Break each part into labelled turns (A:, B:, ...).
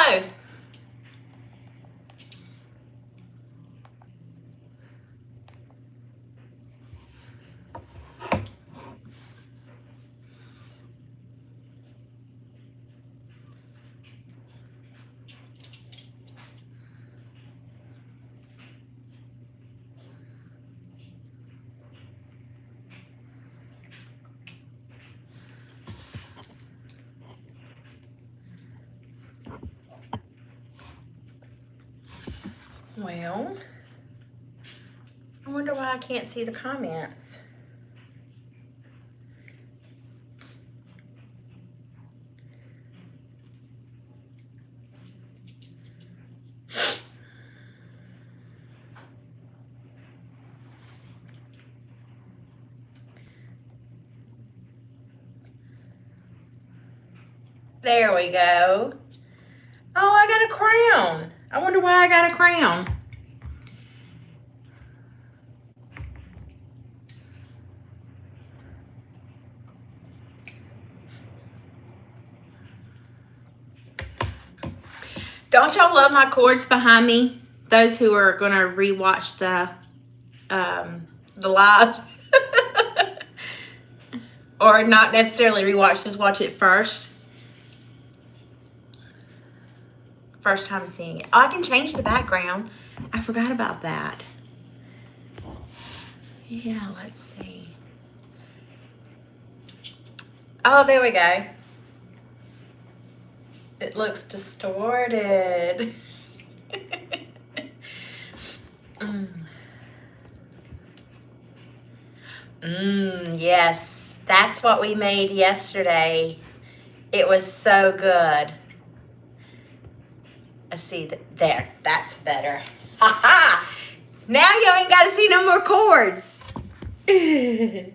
A: go. Well, I wonder why I can't see the comments. There we go. Oh, I got a crown. I wonder why I got a crown. Don't y'all love my cords behind me? Those who are going to rewatch the live. Or not necessarily rewatch, just watch it first. First time seeing it. Oh, I can change the background. I forgot about that. Yeah, let's see. Oh, there we go. It looks distorted. Yes, that's what we made yesterday. It was so good. Let's see, there, that's better. Ha-ha! Now you ain't got to see no more cords. Hey,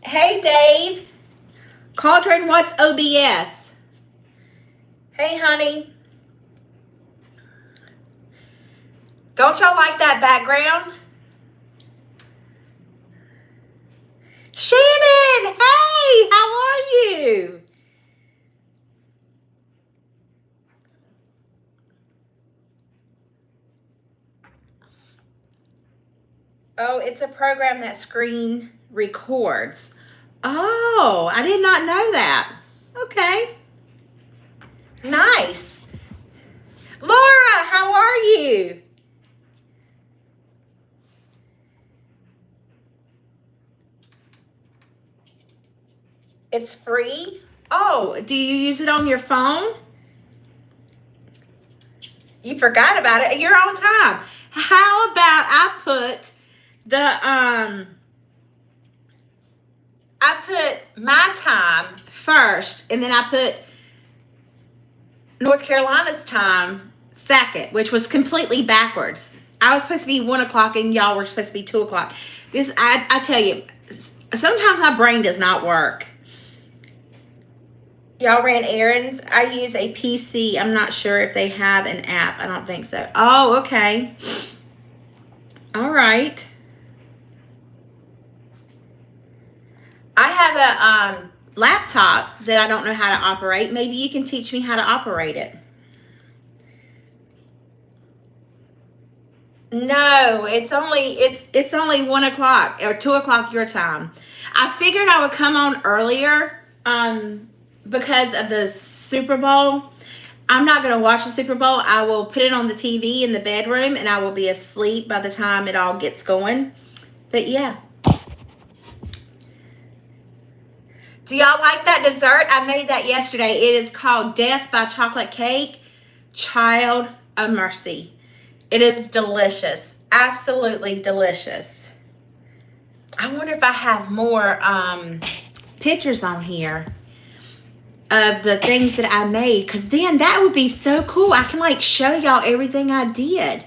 A: Dave. Cauldron, what's OBS? Hey, honey. Don't y'all like that background? Shannon, hey, how are you? Oh, it's a program that screen records. Oh, I did not know that. Okay. Nice. Laura, how are you? It's free? Oh, do you use it on your phone? You forgot about it. You're on time. How about I put I put my time first, and then I put North Carolina's time second, which was completely backwards. I was supposed to be 1 o'clock, and y'all were supposed to be 2 o'clock. I tell you, sometimes my brain does not work. Y'all ran errands. I use a PC. I'm not sure if they have an app. I don't think so. Oh, okay. All right. I have a laptop that I don't know how to operate. Maybe you can teach me how to operate it. No, it's only 1 o'clock or 2 o'clock your time. I figured I would come on earlier because of the Super Bowl. I'm not going to watch the Super Bowl. I will put it on the TV in the bedroom, and I will be asleep by the time it all gets going. But yeah. Do y'all like that dessert? I made that yesterday. It is called Death by Chocolate Cake. Child of Mercy. It is delicious. Absolutely delicious. I wonder if I have more pictures on here of the things that I made, because then that would be so cool. I can like show y'all everything I did.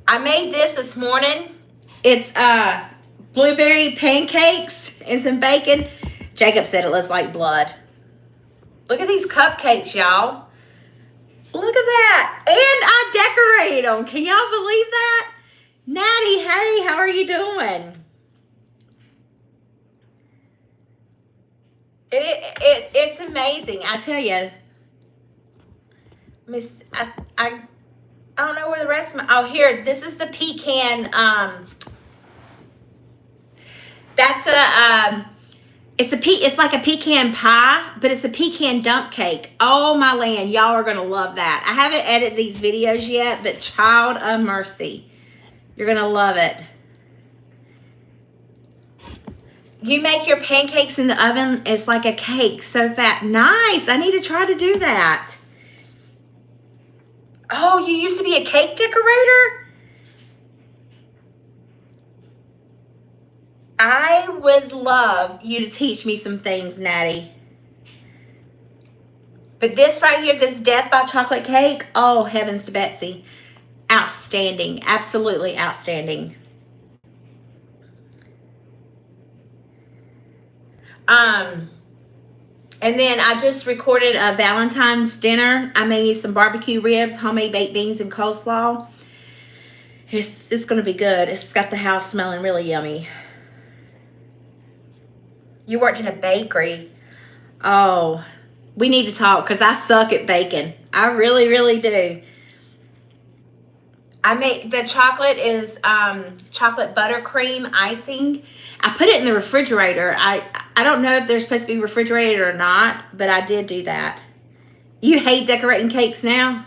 A: I made this morning. It's blueberry pancakes and some bacon. Jacob said it looks like blood. Look at these cupcakes, y'all. Look at that. And I decorated them. Can y'all believe that? Natty, hey, how are you doing? It's amazing. I tell you, Miss, I don't know where the rest of my, oh, here, this is the pecan, that's it's like a pecan pie, but it's a pecan dump cake. Oh my land, y'all are gonna love that. I haven't edited these videos yet, but child of mercy, you're gonna love it. You make your pancakes in the oven, it's like a cake, so fat. Nice, I need to try to do that. Oh, you used to be a cake decorator? I would love you to teach me some things, Natty. But this right here, this Death by Chocolate Cake, oh, heavens to Betsy. Outstanding. Absolutely outstanding. And then I just recorded a Valentine's dinner. I made some barbecue ribs, homemade baked beans, and coleslaw. It's going to be good. It's got the house smelling really yummy. You worked in a bakery. Oh, we need to talk because I suck at baking. I really, really do. I make the chocolate is chocolate buttercream icing. I put it in the refrigerator. I don't know if they're supposed to be refrigerated or not, but I did do that. You hate decorating cakes now?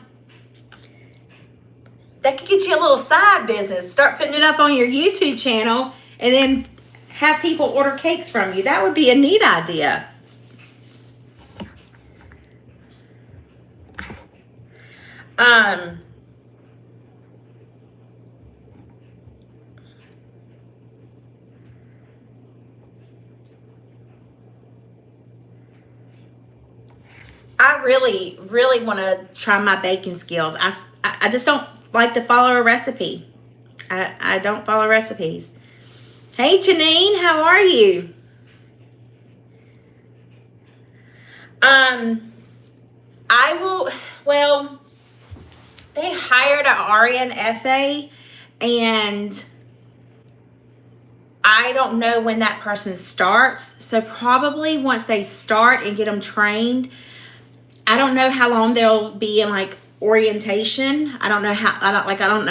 A: That could get you a little side business. Start putting it up on your YouTube channel and then have people order cakes from you. That would be a neat idea. I really, really want to try my baking skills. I just don't like to follow a recipe. I don't follow recipes. Hey, Janine, how are you? I will, well, they hired an RNFA, and I don't know when that person starts. So probably once they start and get them trained, I don't know how long they'll be in like orientation. I don't know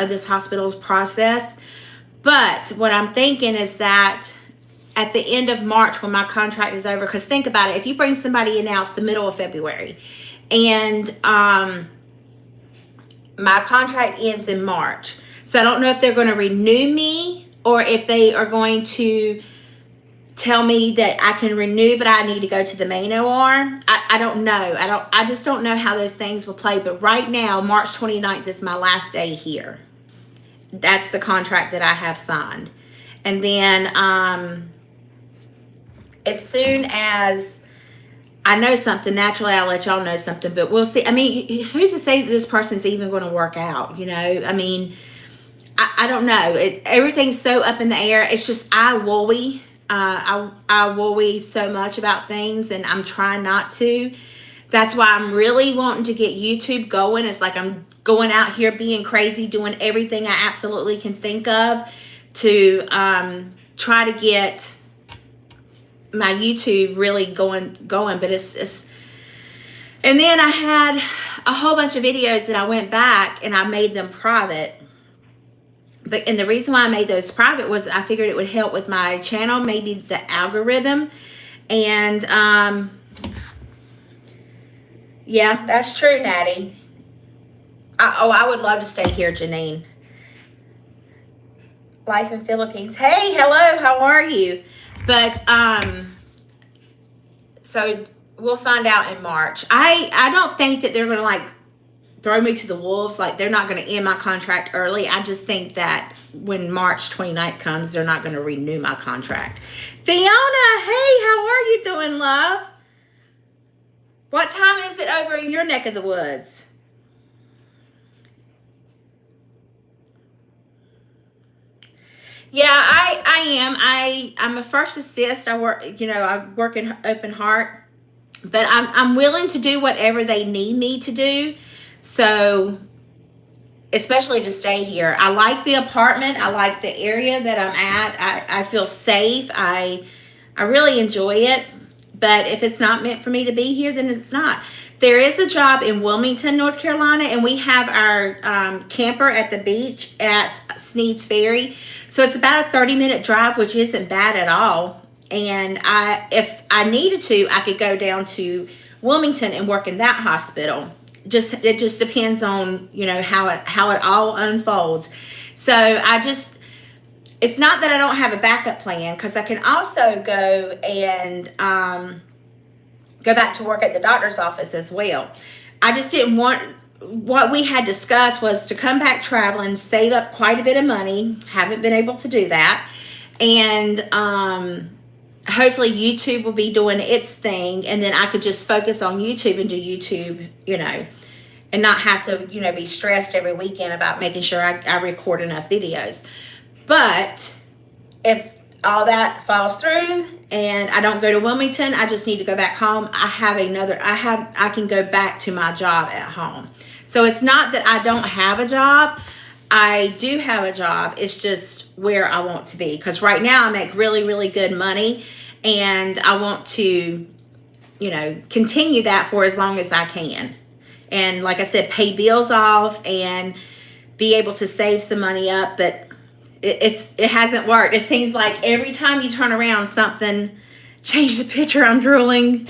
A: this hospital's process. But what I'm thinking is that at the end of March when my contract is over, because think about it, if you bring somebody in now, it's the middle of February, and my contract ends in March. So I don't know if they're going to renew me or if they are going to tell me that I can renew, but I need to go to the main OR. I don't know. I just don't know how those things will play. But right now, March 29th is my last day here. That's the contract that I have signed. And then as soon as I know something, naturally I'll let y'all know something, but we'll see. I mean, who's to say that this person's even going to work out? You know, I mean, I don't know. Everything's so up in the air. It's just I worry so much about things, and I'm trying not to. That's why I'm really wanting to get YouTube going. It's like I'm going out here being crazy, doing everything I absolutely can think of to try to get my YouTube really going. But it's and then I had a whole bunch of videos that I went back and I made them private. And the reason why I made those private was I figured it would help with my channel, maybe the algorithm. And yeah, that's true, Natty. I would love to stay here, Janine. Life in Philippines. Hey, hello, how are you? But so we'll find out in March. I don't think that they're going to like throw me to the wolves. Like they're not going to end my contract early. I just think that when March 29th comes, they're not going to renew my contract. Fiona, hey, how are you doing, love? What time is it over in your neck of the woods? Yeah, I am. I'm a first assist. I work in open heart, but I'm willing to do whatever they need me to do. So, especially to stay here. I like the apartment. I like the area that I'm at. I feel safe. I really enjoy it. But if it's not meant for me to be here, then it's not. There is a job in Wilmington, North Carolina, and we have our camper at the beach at Sneed's Ferry. So it's about a 30-minute drive, which isn't bad at all. And if I needed to, I could go down to Wilmington and work in that hospital. It just depends on, you know, how it all unfolds. So it's not that I don't have a backup plan, because I can also go and go back to work at the doctor's office as well. I just didn't want, what we had discussed was to come back traveling, save up quite a bit of money. Haven't been able to do that. And hopefully YouTube will be doing its thing, and then I could just focus on YouTube and do YouTube, you know, and not have to, you know, be stressed every weekend about making sure I record enough videos. But if all that falls through and I don't go to Wilmington, I just need to go back home. I can go back to my job at home. So it's not that I don't have a job. I do have a job. It's just where I want to be. Because right now I make really, really good money, and I want to, you know, continue that for as long as I can. And like I said, pay bills off and be able to save some money up. But it hasn't worked. It seems like every time you turn around, something, change the picture, I'm drooling.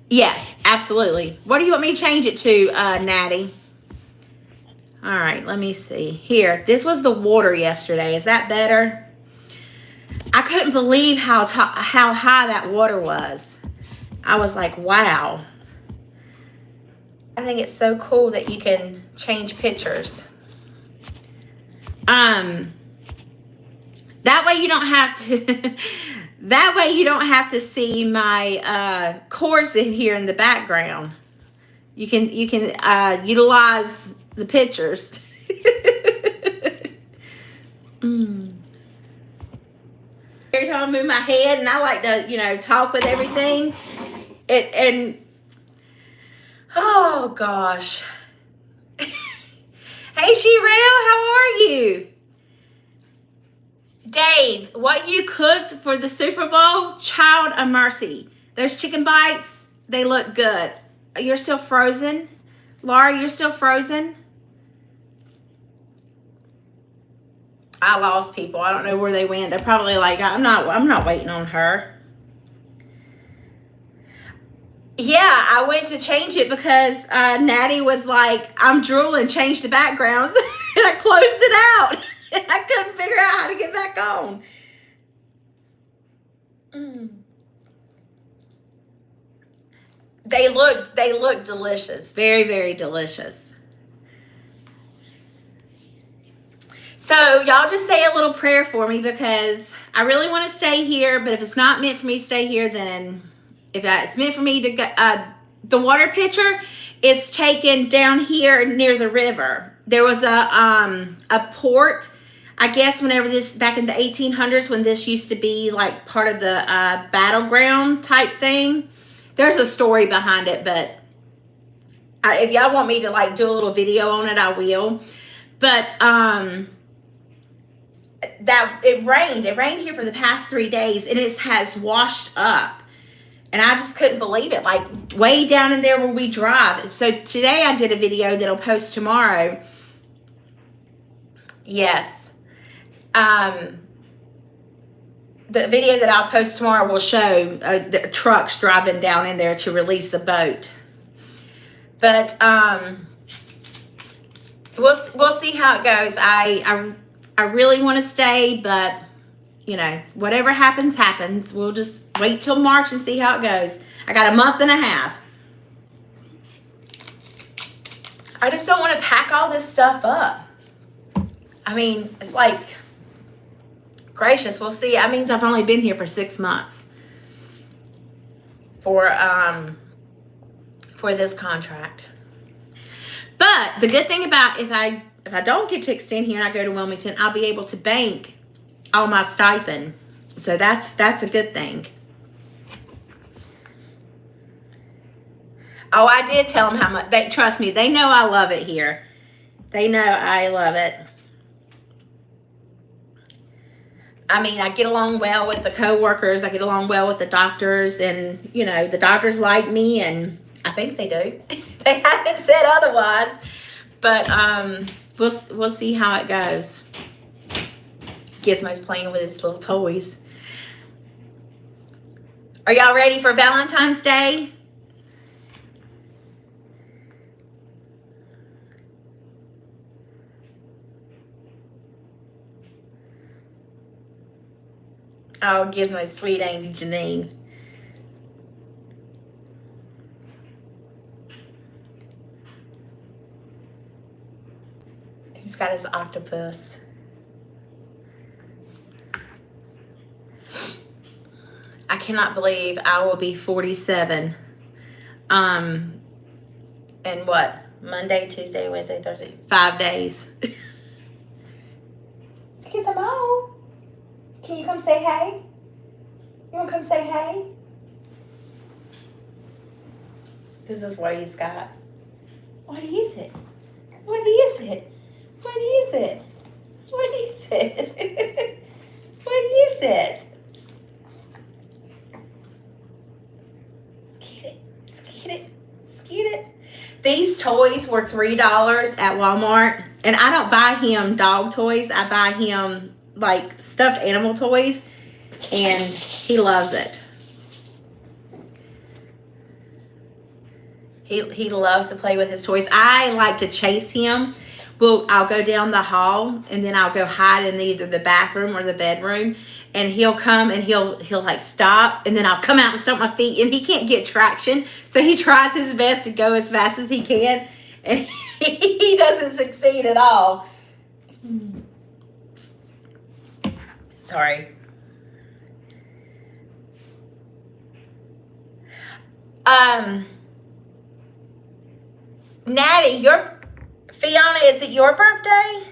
A: Yes, absolutely. What do you want me to change it to, Natty? All right, let me see. Here, this was the water yesterday. Is that better? I couldn't believe how high that water was. I was like, wow. I think it's so cool that you can change pictures. That way you don't have to that way you don't have to see my cords in here in the background. You can utilize the pictures. Every time I move my head, and I like to, you know, talk with everything. Oh gosh. Hey Sherelle, how are you? Dave, what you cooked for the Super Bowl, child of mercy. Those chicken bites, they look good. You're still frozen? Laura, you're still frozen? I lost people. I don't know where they went. They're probably like, I'm not waiting on her. Yeah, I went to change it because Natty was like, I'm drooling, change the backgrounds. And I closed it out. And I couldn't figure out how to get back on. They looked delicious. Very, very delicious. So y'all just say a little prayer for me, because I really want to stay here, but if it's not meant for me to stay here, then if it's meant for me to go, the water pitcher is taken down here near the river. There was a port, I guess, whenever this, back in the 1800s, when this used to be like part of the battleground type thing. There's a story behind it, but if y'all want me to like do a little video on it, I will. But that it rained here for the past 3 days, and it has washed up. And I just couldn't believe it, like way down in there where we drive. So today I did a video that'll post tomorrow. Yes. The video that I'll post tomorrow will show the trucks driving down in there to release a boat. But we'll see how it goes. I really want to stay, but you know, whatever happens, happens. We'll just wait till March and see how it goes. I got a month and a half. I just don't want to pack all this stuff up. I mean, it's like, gracious, we'll see. That means I've only been here for 6 months for this contract. But the good thing about if I don't get to extend here and I go to Wilmington, I'll be able to bank all my stipend. So that's a good thing. Oh, I did tell them how much. Trust me, they know I love it here. They know I love it. I mean, I get along well with the coworkers. I get along well with the doctors, and the doctors like me, and I think they do. They haven't said otherwise, but we'll see how it goes. Gizmo's playing with his little toys. Are y'all ready for Valentine's Day? Oh, Gizmo's sweet, ain't he, Janine? He's got his octopus. I cannot believe I will be 47. And what? Monday, Tuesday, Wednesday, Thursday. 5 days. Let's get some more. Can you come say hey? You want to come say hey? This is what he's got. What is it? What is it? What is it? What is it? What is it? Let's get it. Let's get it. Let's get it. These toys were $3 at Walmart. And I don't buy him dog toys. I buy him like stuffed animal toys. And he loves it. He loves to play with his toys. I like to chase him. I'll go down the hall and then I'll go hide in either the bathroom or the bedroom, and he'll come and he'll like stop, and then I'll come out and stomp my feet, and he can't get traction, so he tries his best to go as fast as he can, and he doesn't succeed at all. Sorry. Natty, Fiona, is it your birthday?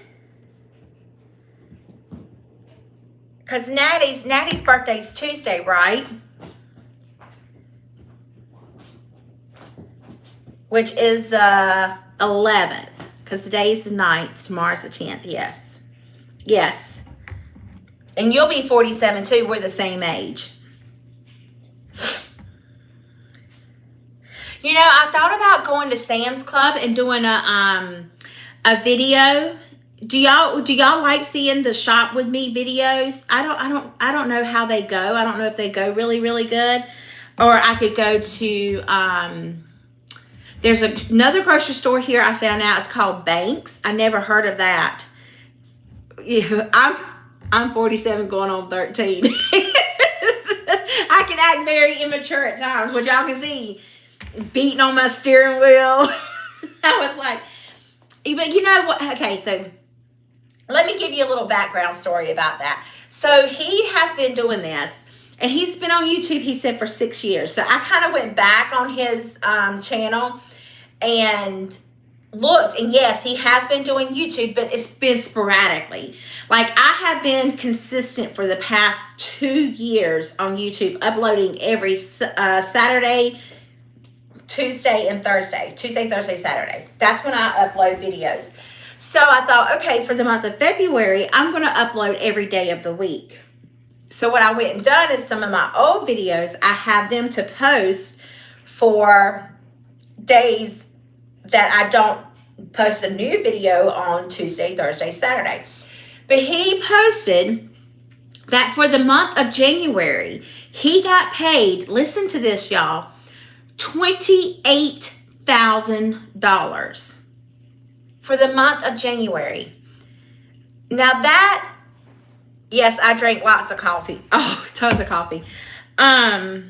A: Because Natty's birthday is Tuesday, right? Which is the 11th. Because today's the 9th. Tomorrow's the 10th. Yes. Yes. And you'll be 47 too. We're the same age. I thought about going to Sam's Club and doing a video. Do y'all like seeing the shop with me videos? I don't know how they go. I don't know if they go really, really good. Or I could go to there's another grocery store here I found out. It's called Banks. I never heard of that. Yeah, I'm 47 going on 13. I can act very immature at times, which y'all can see. Beating on my steering wheel. I was like, but you know what? Okay, so let me give you a little background story about that. So he has been doing this, and he's been on YouTube, he said, for 6 years. So I kind of went back on his channel and looked, and yes, he has been doing YouTube, but it's been sporadically. Like, I have been consistent for the past 2 years on YouTube, uploading every Saturday, Tuesday, and Thursday. Tuesday, Thursday, Saturday. That's when I upload videos. So I thought, okay, for the month of February, I'm going to upload every day of the week. So what I went and done is some of my old videos, I have them to post for days that I don't post a new video on Tuesday, Thursday, Saturday. But he posted that for the month of January, he got paid, listen to this, y'all, $28,000 for the month of January. Now that, yes, I drank lots of coffee. Oh, tons of coffee. The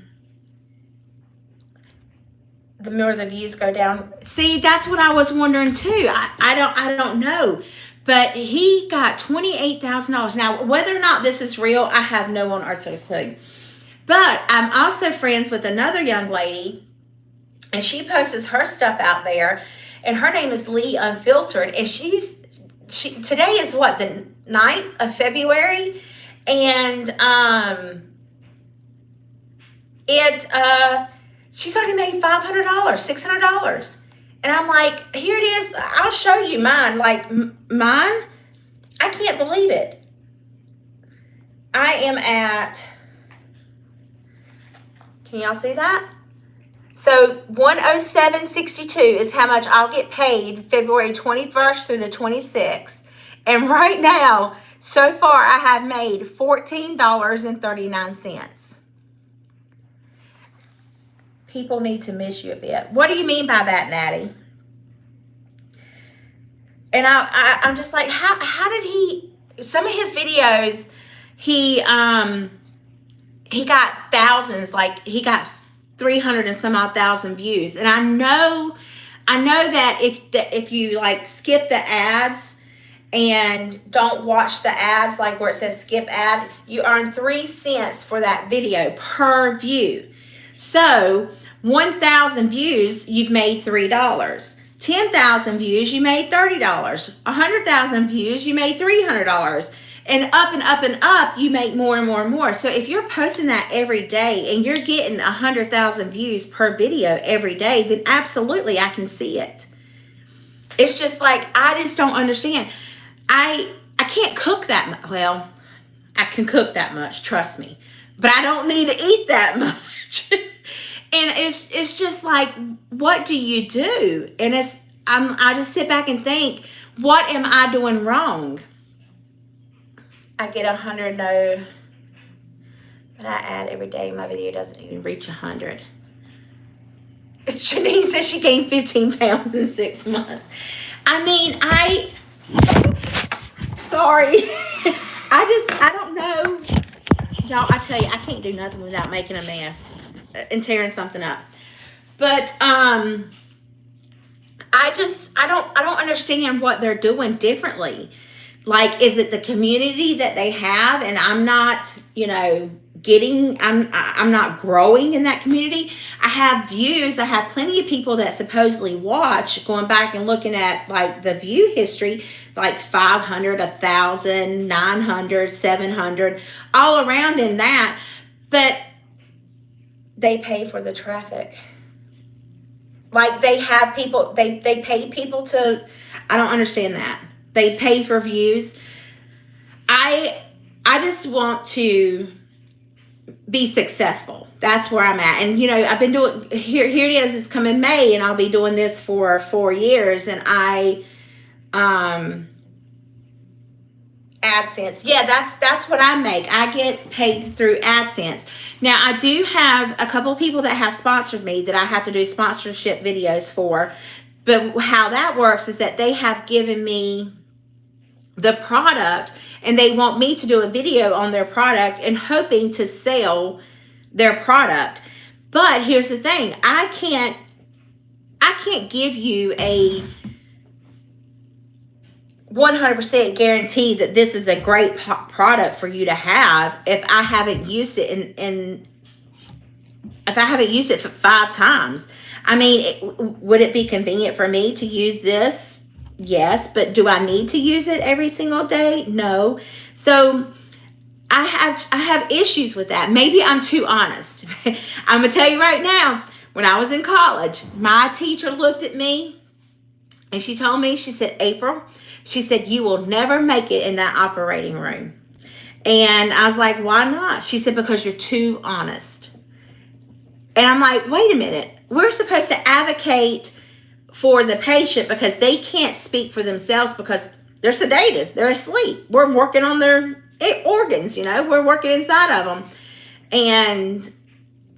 A: more the views go down. See, that's what I was wondering too. I don't know. But he got $28,000. Now, whether or not this is real, I have no unearthly clue. But I'm also friends with another young lady, and she posts her stuff out there, and her name is Lee Unfiltered, and today is what, the 9th of February, and she's already made $500, $600, and I'm like, here it is, I'll show you mine. Like, mine, I can't believe it. I am at, can y'all see that? So 107.62 is how much I'll get paid February 21st through the 26th. And right now, so far, I have made $14.39. People need to miss you a bit. What do you mean by that, Natty? And I'm just like, how did he, some of his videos, he got thousands, like he got 300 and some odd thousand views. And I know that if you like skip the ads and don't watch the ads, like where it says skip ad, you earn 3 cents for that video per view. So 1,000 views, you've made $3. 10,000 views, you made $30. 100,000 views, you made $300. And up, you make more and more and more. So if you're posting that every day and you're getting 100,000 views per video every day, then absolutely I can see it. It's just like, I just don't understand. I can't cook that much. Well, I can cook that much, trust me. But I don't need to eat that much. And it's just like, what do you do? And I just sit back and think, what am I doing wrong? I get 100, no, but I add every day. My video doesn't even reach 100. Janine says she gained 15 pounds in 6 months. I mean, sorry. I don't know. Y'all, I tell you, I can't do nothing without making a mess and tearing something up. But I don't understand what they're doing differently. Like, is it the community that they have and I'm not, I'm not growing in that community? I have views. I have plenty of people that supposedly watch, going back and looking at like the view history, like 500, 1,000, 900, 700, all around in that. But they pay for the traffic. Like they have people, they pay people to, I don't understand that. They pay for views. I just want to be successful. That's where I'm at. And I've been doing, here it is, it's coming May, and I'll be doing this for 4 years. And AdSense. Yeah, that's what I make. I get paid through AdSense. Now, I do have a couple of people that have sponsored me that I have to do sponsorship videos for. But how that works is that they have given me the product and they want me to do a video on their product and hoping to sell their product. But here's the thing. I can't give you a 100% guarantee that this is a great product for you to have if I haven't used it and if I haven't used it for 5 times. I mean, would it be convenient for me to use this? Yes, but do I need to use it every single day? No. So I have issues with that. Maybe I'm too honest. I'm gonna tell you right now, when I was in college, my teacher looked at me and she told me, she said, April, she said, you will never make it in that operating room. And I was like, why not? She said, because you're too honest. And I'm like, wait a minute. We're supposed to advocate for the patient because they can't speak for themselves because they're sedated. They're asleep. We're working on their organs, We're working inside of them. And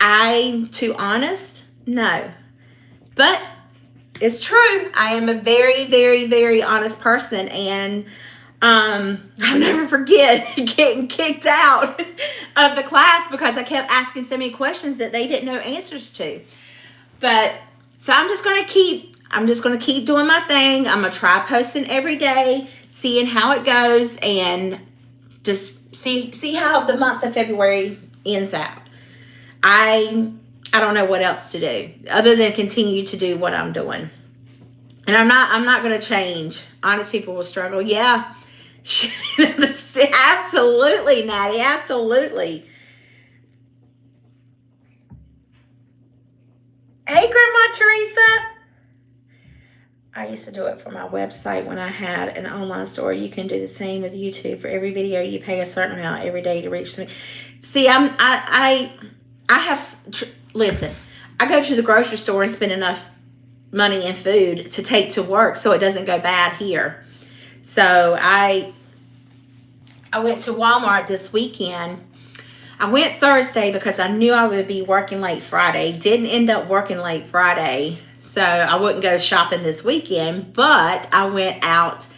A: I'm too honest? No. But it's true. I am a very, very, very honest person. And I'll never forget getting kicked out of the class because I kept asking so many questions that they didn't know answers to. But so I'm just going to keep doing my thing. I'm going to try posting every day, seeing how it goes, and just see how the month of February ends out. I don't know what else to do other than continue to do what I'm doing. And I'm not going to change. Honest people will struggle. Yeah. Absolutely, Natty. Absolutely. Hey, Grandma Teresa. I used to do it for my website when I had an online store. You can do the same with YouTube. For every video, you pay a certain amount every day to reach me. See, listen, I go to the grocery store and spend enough money and food to take to work so it doesn't go bad here. So I went to Walmart this weekend. I went Thursday because I knew I would be working late Friday. Didn't end up working late Friday, so I wouldn't go shopping this weekend, but I went out. So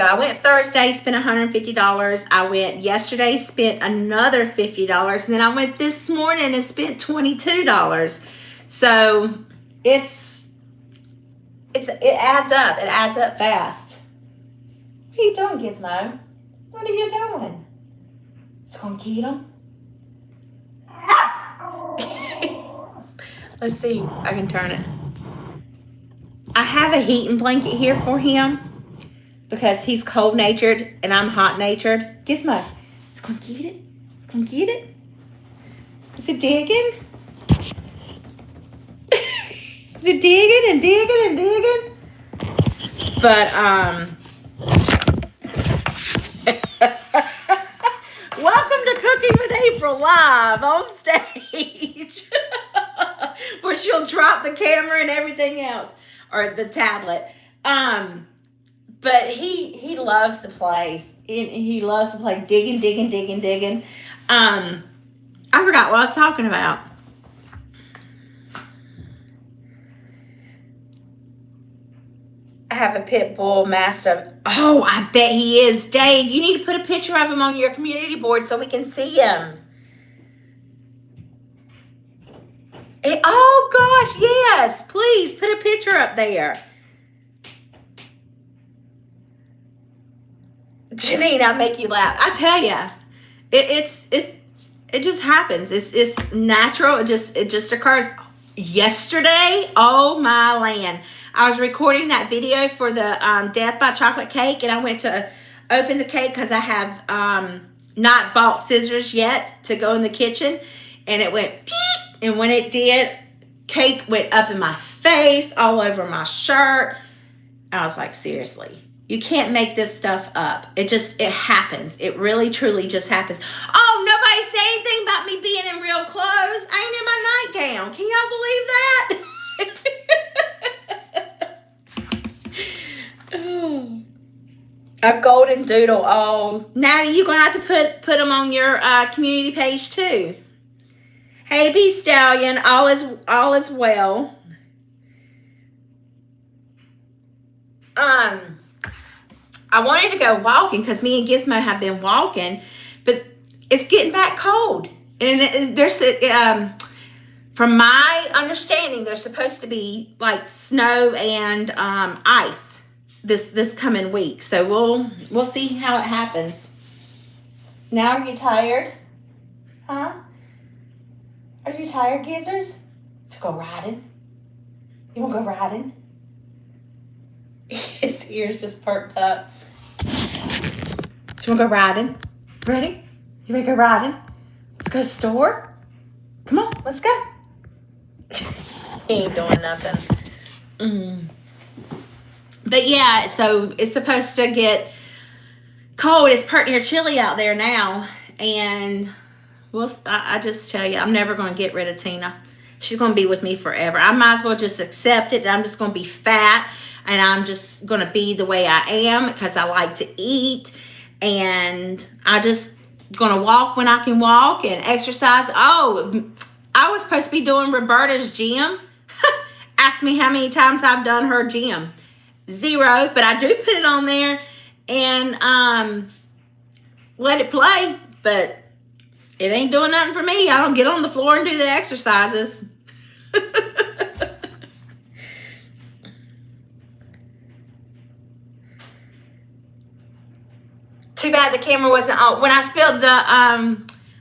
A: I went Thursday, spent $150. I went yesterday, spent another $50, and then I went this morning and spent $22. So it adds up. It adds up fast. What are you doing, Gizmo? What are you doing? It's gonna get him. Let's see. I can turn it. I have a heating blanket here for him because he's cold-natured and I'm hot-natured. Gizmo, it's gonna get it. It's gonna get it. Is it digging? Is it digging and digging and digging? But welcome to Cooking with April live on stage, where she'll drop the camera and everything else, or the tablet. But he loves to play. He loves to play digging. I forgot what I was talking about. I have a pit bull mastiff. Oh, I bet he is. Dave, you need to put a picture of him on your community board so we can see him. Oh, gosh, yes. Please put a picture up there. Janine, I make you laugh. I tell you, it just happens. It's natural. It just occurs. Yesterday, oh my land, I was recording that video for the Death by Chocolate Cake, and I went to open the cake because I have not bought scissors yet to go in the kitchen, and it went peep, and when it did, cake went up in my face, all over my shirt. I was like, seriously, you can't make this stuff up. It happens. It really, truly just happens. Oh, nobody said anything about me being in real clothes. I ain't in my nightgown. Can y'all believe that? A golden doodle. Oh, Natty, you're going to have to put them on your community page too. Hey, B Stallion, all is well. I wanted to go walking because me and Gizmo have been walking, but it's getting back cold. And there's, from my understanding, there's supposed to be like snow and ice this coming week. So we'll see how it happens. Now, are you tired? Huh? Are you tired, Gizzards? So go riding. You want to go riding? His ears just perked up. So you want to go riding? Ready? You ready to go riding? Let's go to the store. Come on, let's go. He ain't doing nothing. But yeah, so it's supposed to get cold. It's pretty near chilly out there now. And I just tell you, I'm never going to get rid of Tina. She's going to be with me forever. I might as well just accept it. I'm just going to be fat. And I'm just going to be the way I am because I like to eat. And I just going to walk when I can walk and exercise. Oh, I was supposed to be doing Roberta's gym. Ask me how many times I've done her gym. 0, but I do put it on there and let it play. But it ain't doing nothing for me. I don't get on the floor and do the exercises. Too bad the camera wasn't on. When I spilled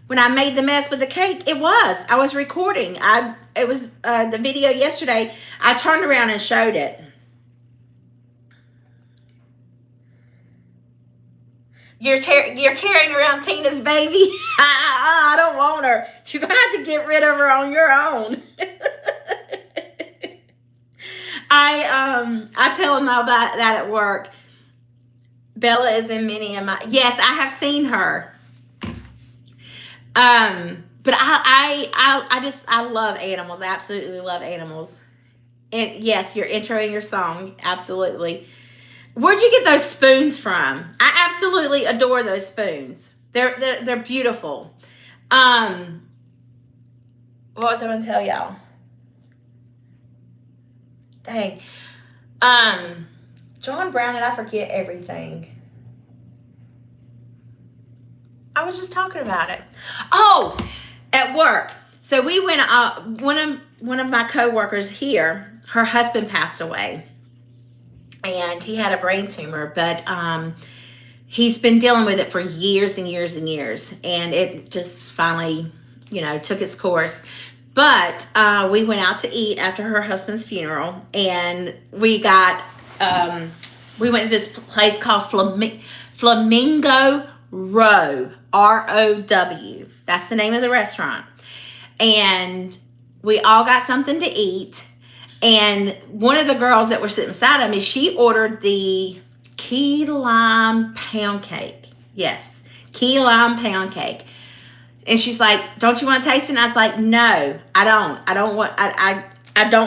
A: when I made the mess with the cake, I was recording. It was the video yesterday. I turned around and showed it. You're carrying around Tina's baby. I don't want her. You're gonna have to get rid of her on your own. I tell them all that at work. Bella is in many of my, yes, I have seen her. But I love animals. I absolutely love animals. And yes, your intro and your song, absolutely. Where'd you get those spoons from? I absolutely adore those spoons. They're beautiful. Um, what was I going to tell y'all? Dang. John Brown, and I forget everything. I was just talking about it. Oh, at work. So we went. One of my coworkers here, her husband passed away, and he had a brain tumor, but he's been dealing with it for years and years and years, and it just finally, took its course. But we went out to eat after her husband's funeral, and we went to this place called Flamingo Row, ROW. That's the name of the restaurant. And we all got something to eat. And one of the girls that were sitting beside me, she ordered the key lime pound cake. Yes, key lime pound cake. And she's like, "Don't you want to taste it?" And I was like, "No, I don't. I don't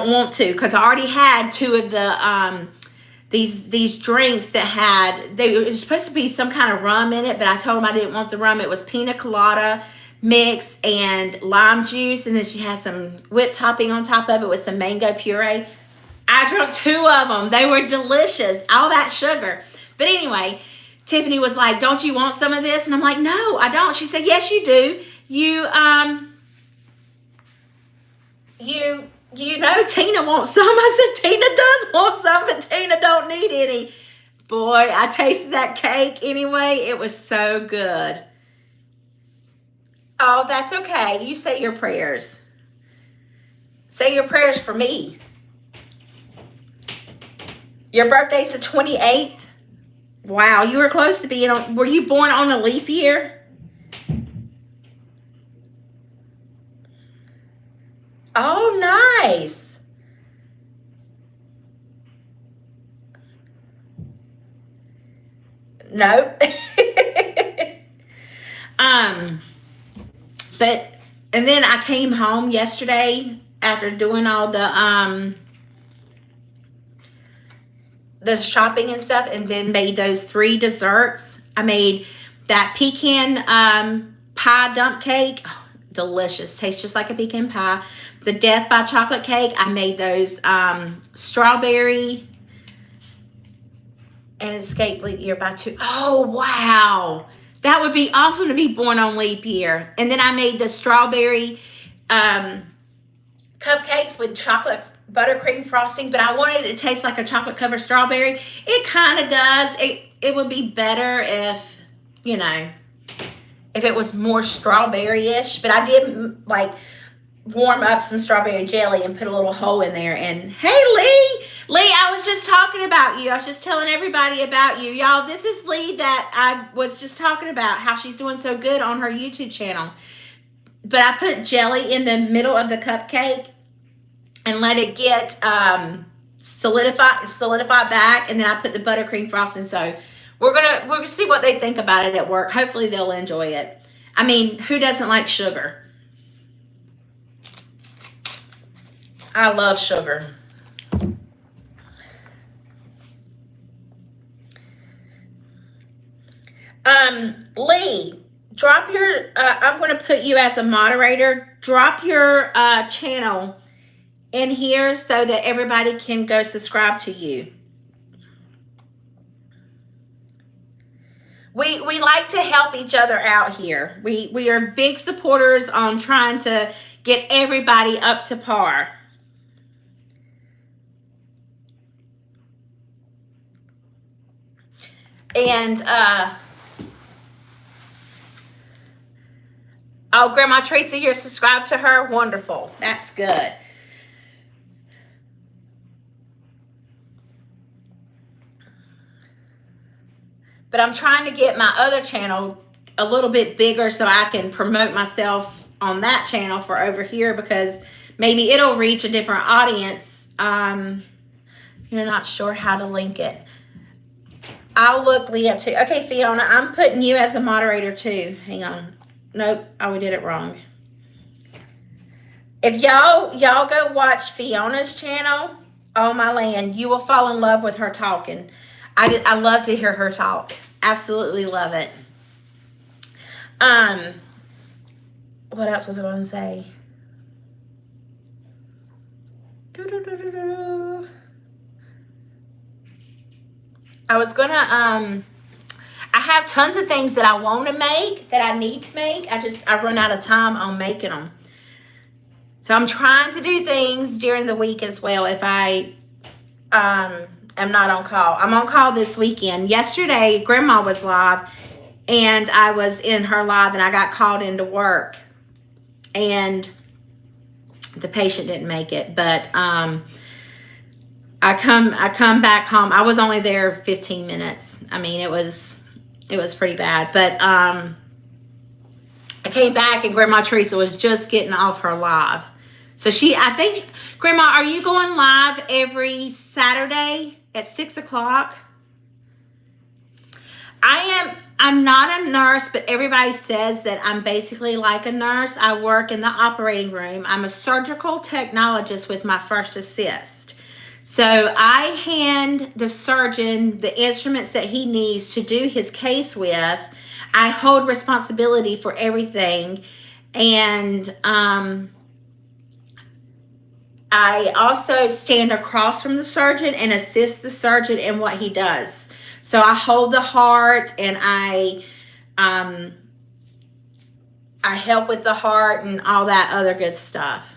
A: want to, because I already had two of the these drinks that they were supposed to be some kind of rum in it, but I told them I didn't want the rum. It was pina colada mix and lime juice, and then she had some whipped topping on top of it with some mango puree. I drank two of them. They were delicious. All that sugar. But anyway, Tiffany was like, "Don't you want some of this?" And I'm like, "No, I don't." She said, "Yes, you do. You know Tina wants some." I said, "Tina does want some, but Tina don't need any." Boy, I tasted that cake anyway. It was so good. Oh, that's okay. You say your prayers. Say your prayers for me. Your birthday's the 28th? Wow, you were close to being on. Were you born on a leap year? Oh, nice. Nope. um, but and then I came home yesterday after doing all the shopping and stuff, and then made those three desserts. I made that pecan pie dump cake. Oh, delicious. Tastes just like a pecan pie. The Death by Chocolate cake. I made those strawberry and escape leap year by two. Oh, wow. That would be awesome to be born on leap year. And then I made the strawberry cupcakes with chocolate buttercream frosting, but I wanted it to taste like a chocolate covered strawberry. It kind of does. It would be better if, if it was more strawberry-ish, but I did warm up some strawberry jelly and put a little hole in there. And hey, Lee, I was just talking about you. I was just telling everybody about you. Y'all, this is Lee that I was just talking about, how she's doing so good on her YouTube channel. But I put jelly in the middle of the cupcake and let it get solidify back, and then I put the buttercream frosting. So we're gonna see what they think about it at work. Hopefully they'll enjoy it. I mean, who doesn't like sugar? I love sugar. Lee, drop your, I'm going to put you as a moderator. Drop your channel in here so that everybody can go subscribe to you. We like to help each other out here. We are big supporters on trying to get everybody up to par. And oh, Grandma Tracy, you're subscribed to her? Wonderful. That's good. But I'm trying to get my other channel a little bit bigger so I can promote myself on that channel for over here, because maybe it'll reach a different audience. You're not sure how to link it. I'll look Leah too. Okay, Fiona, I'm putting you as a moderator too. Hang on. Nope. Oh, we did it wrong. If y'all go watch Fiona's channel, oh my land, you will fall in love with her talking. I love to hear her talk. Absolutely love it. What else was I going to say? I was gonna I have tons of things that I want to make, that I need to make. I run out of time on making them. So I'm trying to do things during the week as well if I am not on call. I'm on call this weekend. Yesterday, Grandma was live, and I was in her live, and I got called into work, and the patient didn't make it. But I come back home. I was only there 15 minutes. I mean, it was pretty bad. But I came back, and Grandma Teresa was just getting off her live. So I think, Grandma, are you going live every Saturday at 6 o'clock? I'm not a nurse, but everybody says that I'm basically like a nurse. I work in the operating room. I'm a surgical technologist with my first assist. So I hand the surgeon the instruments that he needs to do his case with. I hold responsibility for everything. And I also stand across from the surgeon and assist the surgeon in what he does. So I hold the heart, and I help with the heart and all that other good stuff.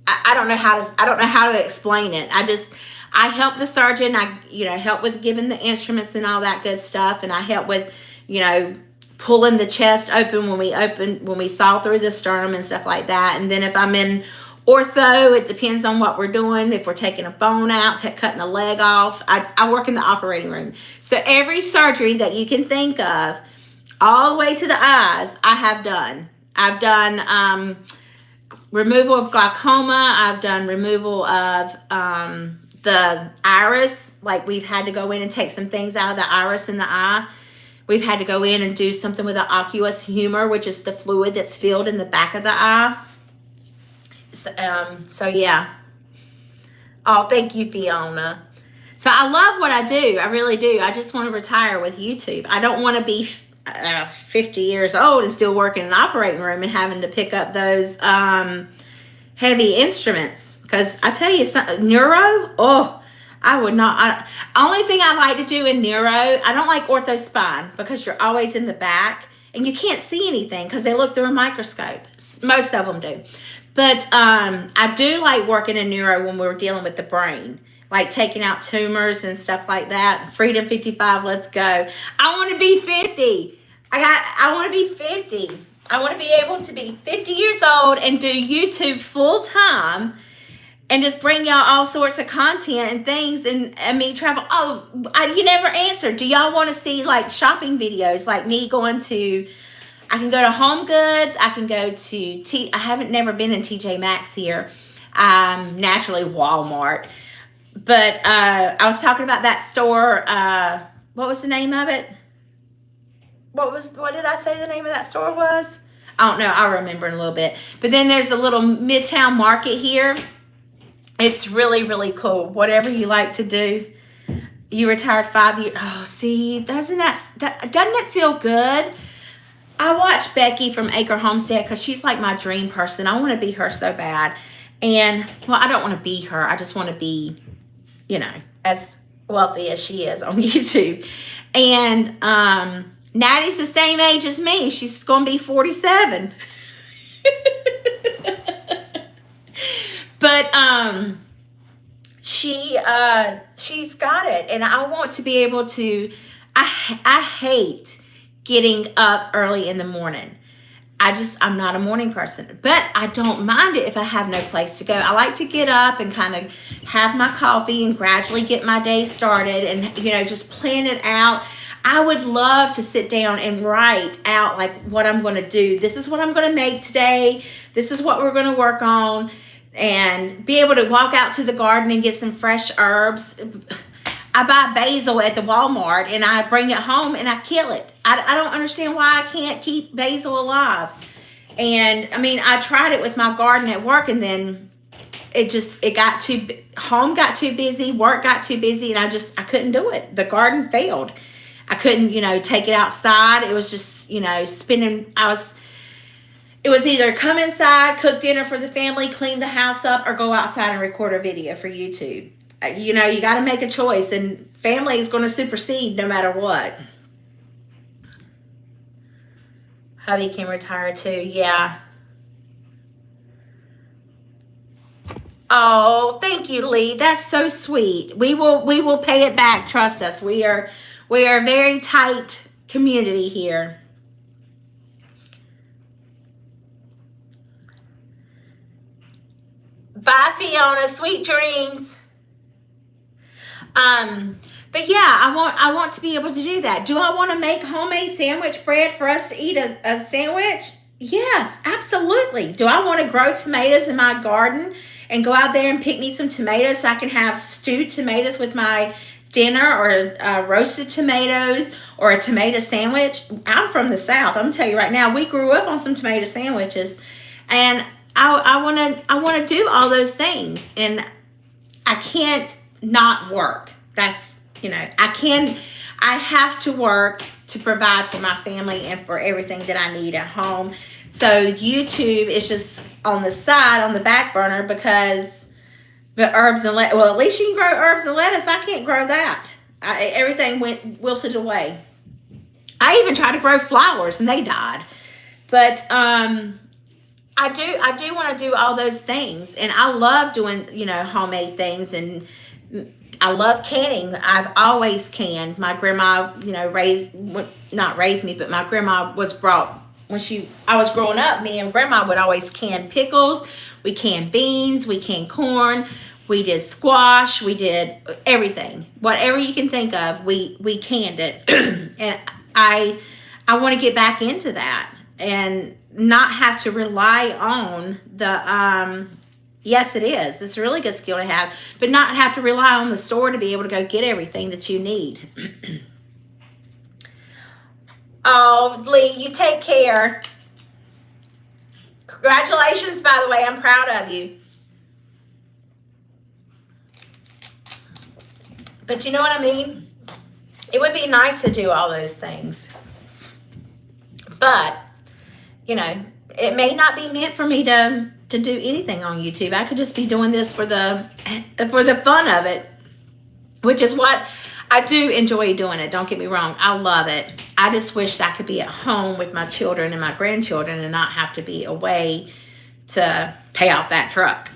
A: I don't know how to explain it. I help the surgeon. I help with giving the instruments and all that good stuff, and I help with pulling the chest open when we saw through the sternum and stuff like that. And then if I'm in ortho, it depends on what we're doing. If we're taking a bone out, cutting a leg off, I work in the operating room. So every surgery that you can think of, all the way to the eyes, I have done. I've done removal of glaucoma. I've done removal of the iris. Like, we've had to go in and take some things out of the iris in the eye. We've had to go in and do something with the aqueous humor, which is the fluid that's filled in the back of the eye. So yeah. Oh, thank you, Fiona. So I love what I do. I really do. I just want to retire with YouTube. I don't want to be 50 years old and still working in an operating room and having to pick up those heavy instruments. Because I tell you, neuro, I would not. Only thing I like to do in neuro, I don't like ortho spine, because you're always in the back and you can't see anything because they look through a microscope. Most of them do. But I do like working in neuro when we're dealing with the brain, like taking out tumors and stuff like that. Freedom 55, let's go. I want to be 50. I want to be 50. I want to be able to be 50 years old and do YouTube full time and just bring y'all all sorts of content and things, and me travel. Oh, you never answered. Do y'all want to see like shopping videos, like me going to... I can go to Home Goods. I can go to I haven't never been in TJ Maxx here. Naturally Walmart. But I was talking about that store. What was the name of it? What did I say the name of that store was? I don't know. I'll remember in a little bit. But then there's a little Midtown Market here. It's really, really cool. Whatever you like to do. You retired 5 years. Oh, see, doesn't it feel good? I watch Becky from Acre Homestead because she's like my dream person. I want to be her so bad. And, well, I don't want to be her. I just want to be, as wealthy as she is on YouTube. And Natty's the same age as me. She's going to be 47. But she's got it. And I want to be able to, I hate getting up early in the morning. I'm not a morning person, but I don't mind it if I have no place to go. I like to get up and kind of have my coffee and gradually get my day started and, just plan it out. I would love to sit down and write out like what I'm going to do. This is what I'm going to make today. This is what we're going to work on. and be able to walk out to the garden and get some fresh herbs. I buy basil at the Walmart and I bring it home and I kill it. I don't understand why I can't keep basil alive. And I mean, I tried it with my garden at work, and then it got too, home got too busy, work got too busy, and I couldn't do it. The garden failed. I couldn't, take it outside. It was just, spending, it was either come inside, cook dinner for the family, clean the house up, or go outside and record a video for YouTube. You got to make a choice, and family is going to supersede no matter what. Hubby can retire too. Yeah. Oh, thank you, Lee. That's so sweet. We will pay it back. Trust us. We are a very tight community here. Bye, Fiona. Sweet dreams. But yeah, I want to be able to do that. Do I want to make homemade sandwich bread for us to eat a sandwich? Yes, absolutely. Do I want to grow tomatoes in my garden and go out there and pick me some tomatoes so I can have stewed tomatoes with my dinner, or roasted tomatoes, or a tomato sandwich? I'm from the South. I'm gonna tell you right now, we grew up on some tomato sandwiches, and I want to do all those things, and I can't not work. That's, I have to work to provide for my family and for everything that I need at home. So YouTube is just on the side, on the back burner, because the herbs and lettuce, well, at least you can grow herbs and lettuce. I can't grow that. Everything wilted away. I even tried to grow flowers and they died. But I do want to do all those things, and I love doing, homemade things, and I love canning. I've always canned. My grandma, not raised me, but my grandma was brought, I was growing up, me and grandma would always can pickles. We canned beans, we canned corn, we did squash, we did everything. Whatever you can think of, we canned it. And I want to get back into that and not have to rely on the yes, it is. It's a really good skill to have, but not have to rely on the store to be able to go get everything that you need. Oh, Lee, you take care. Congratulations, by the way. I'm proud of you. But you know what I mean? It would be nice to do all those things. But, it may not be meant for me to do anything on YouTube. I could just be doing this for the fun of it, which is what I do enjoy doing it. Don't get me wrong. I love it. I just wish I could be at home with my children and my grandchildren and not have to be away to pay off that truck.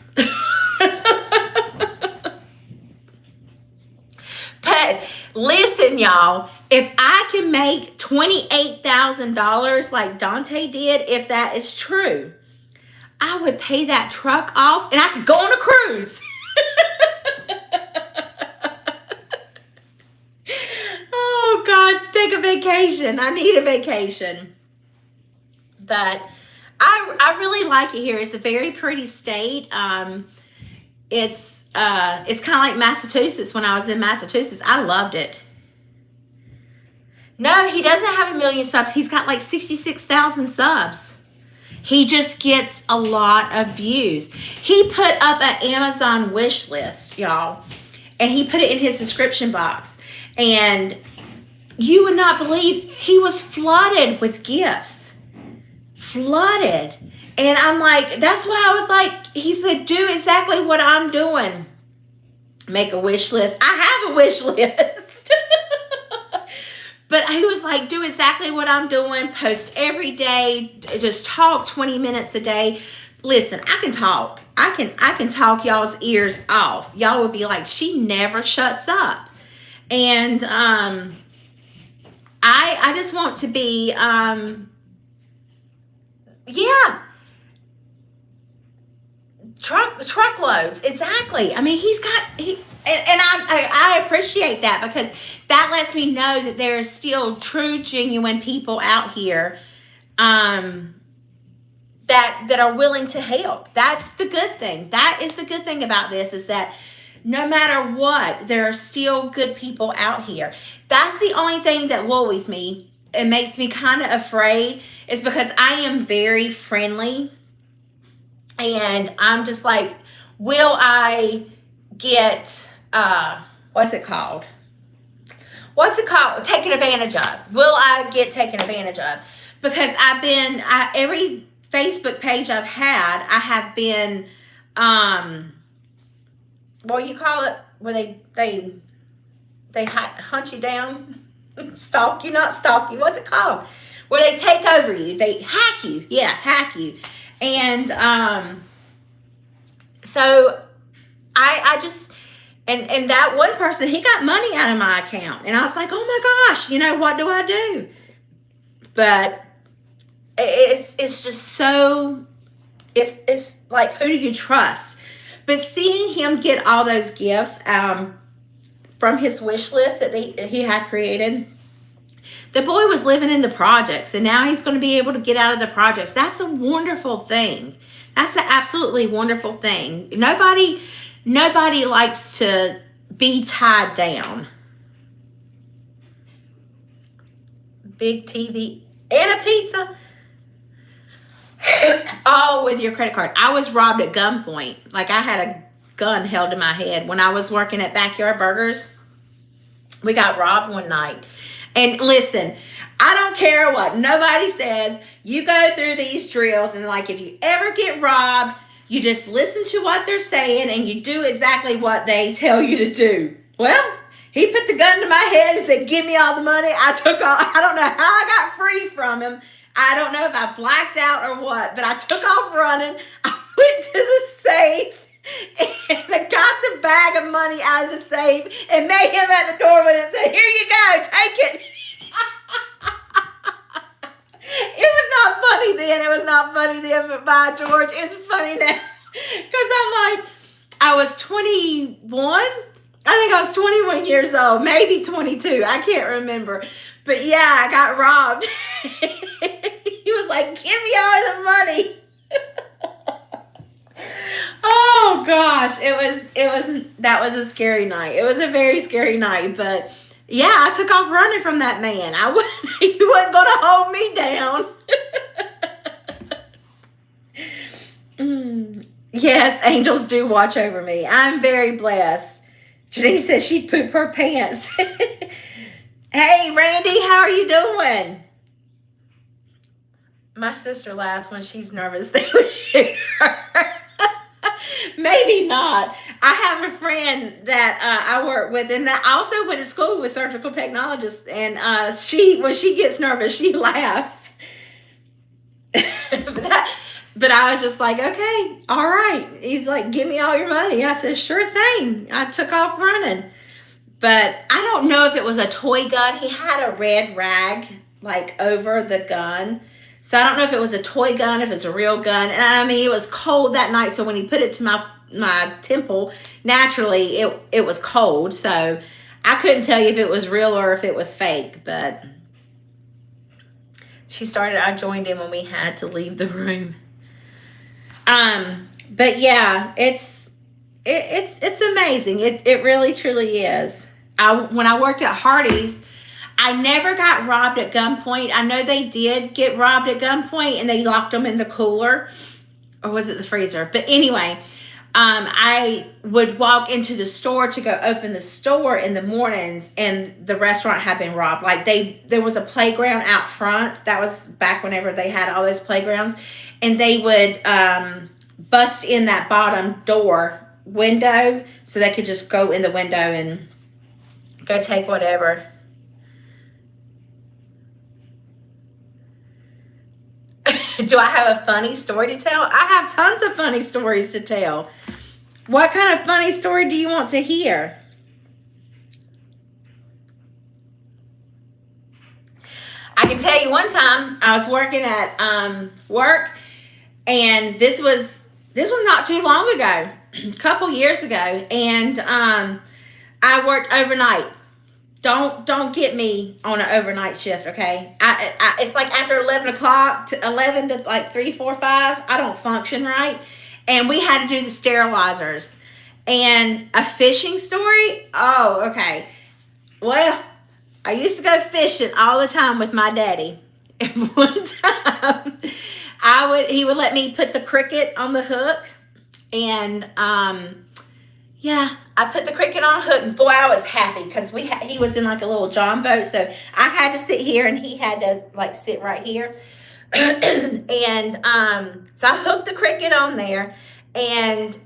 A: But listen, y'all, if I can make $28,000 like Dante did, if that is true, I would pay that truck off and I could go on a cruise. Oh gosh, take a vacation. I need a vacation. But I really like it here. It's a very pretty state. It's kind of like Massachusetts. When I was in Massachusetts, I loved it. No, he doesn't have 1 million subs. He's got like 66,000 subs. He just gets a lot of views. He put up an Amazon wish list, y'all, and he put it in his description box. And you would not believe, he was flooded with gifts. Flooded. And I'm like, that's why I was like, he said, do exactly what I'm doing. Make a wish list. I have a wish list. But he was like, do exactly what I'm doing. Post every day. Just talk 20 minutes a day. Listen, I can talk. I can talk y'all's ears off. Y'all would be like, she never shuts up. And I just want to be truckloads. Exactly. I mean, and I appreciate that, because that lets me know that there are still true, genuine people out here that are willing to help. That's the good thing. That is the good thing about this, is that no matter what, there are still good people out here. That's the only thing that worries me. It makes me kind of afraid, is because I am very friendly, and I'm just like, will I get what's it called? Taken advantage of. Will I get taken advantage of? Because every Facebook page I've had, I have been, what do you call it? Where they hunt you down, stalk you, not stalk you. What's it called? Where they take over you, they hack you. Yeah, hack you. And so I just. And that one person, he got money out of my account. And I was like, oh my gosh, what do I do? But it's just so, it's like, who do you trust? But seeing him get all those gifts from his wish list that he had created, the boy was living in the projects, and now he's going to be able to get out of the projects. That's a wonderful thing. That's an absolutely wonderful thing. Nobody likes to be tied down. Big TV and a pizza. All with your credit card. I was robbed at gunpoint. Like, I had a gun held to my head when I was working at Backyard Burgers. We got robbed one night. And listen, I don't care what nobody says. You go through these drills, and like, if you ever get robbed, you just listen to what they're saying, and you do exactly what they tell you to do. Well, he put the gun to my head and said, give me all the money. I took all, I don't know how I got free from him. I don't know if I blacked out or what, but I took off running. I went to the safe, and I got the bag of money out of the safe and met him at the door with it and said, here you go, take it. It was not funny then. It was not funny then, but by George, it's funny now. Because I'm like, I was 21. I think I was 21 years old, maybe 22. I can't remember. But yeah, I got robbed. He was like, give me all the money. Oh gosh, that was a scary night. It was a very scary night, but yeah, I took off running from that man. He wasn't going to hold me down. Yes, angels do watch over me. I'm very blessed. Janine says she'd poop her pants. Hey, Randy, how are you doing? My sister laughs when she's nervous they would shoot her. Maybe not. I have a friend that I work with, and I also went to school with surgical technologists, and when she gets nervous, she laughs. But I was just like, okay, all right. He's like, give me all your money. I said, sure thing. I took off running. But I don't know if it was a toy gun. He had a red rag like over the gun. So I don't know if it was a toy gun, if it's a real gun. And I mean, it was cold that night. So when he put it to my temple, naturally it was cold. So I couldn't tell you if it was real or if it was fake. But I joined in when we had to leave the room. But yeah, it's amazing. It really truly is. When I worked at Hardee's, I never got robbed at gunpoint. I know they did get robbed at gunpoint, and they locked them in the cooler, or was it the freezer? But anyway, I would walk into the store to go open the store in the mornings, and the restaurant had been robbed. Like there was a playground out front. That was back whenever they had all those playgrounds, and they would bust in that bottom window so they could just go in the window and go take whatever. Do I have a funny story to tell? I have tons of funny stories to tell. What kind of funny story do you want to hear? I can tell you one time I was working at work, and this was not too long ago, a couple years ago, and I worked overnight. don't get me on an overnight shift, okay? It's like after 11 o'clock to 11 to like 3, 4, 5. I don't function right, and we had to do the sterilizers. And a fishing story. Oh, okay. Well, I used to go fishing all the time with my daddy. And one time, he would let me put the cricket on the hook, and yeah, I put the cricket on a hook, and boy, I was happy because he was in like a little John boat, so I had to sit here, and he had to like sit right here, and so I hooked the cricket on there, and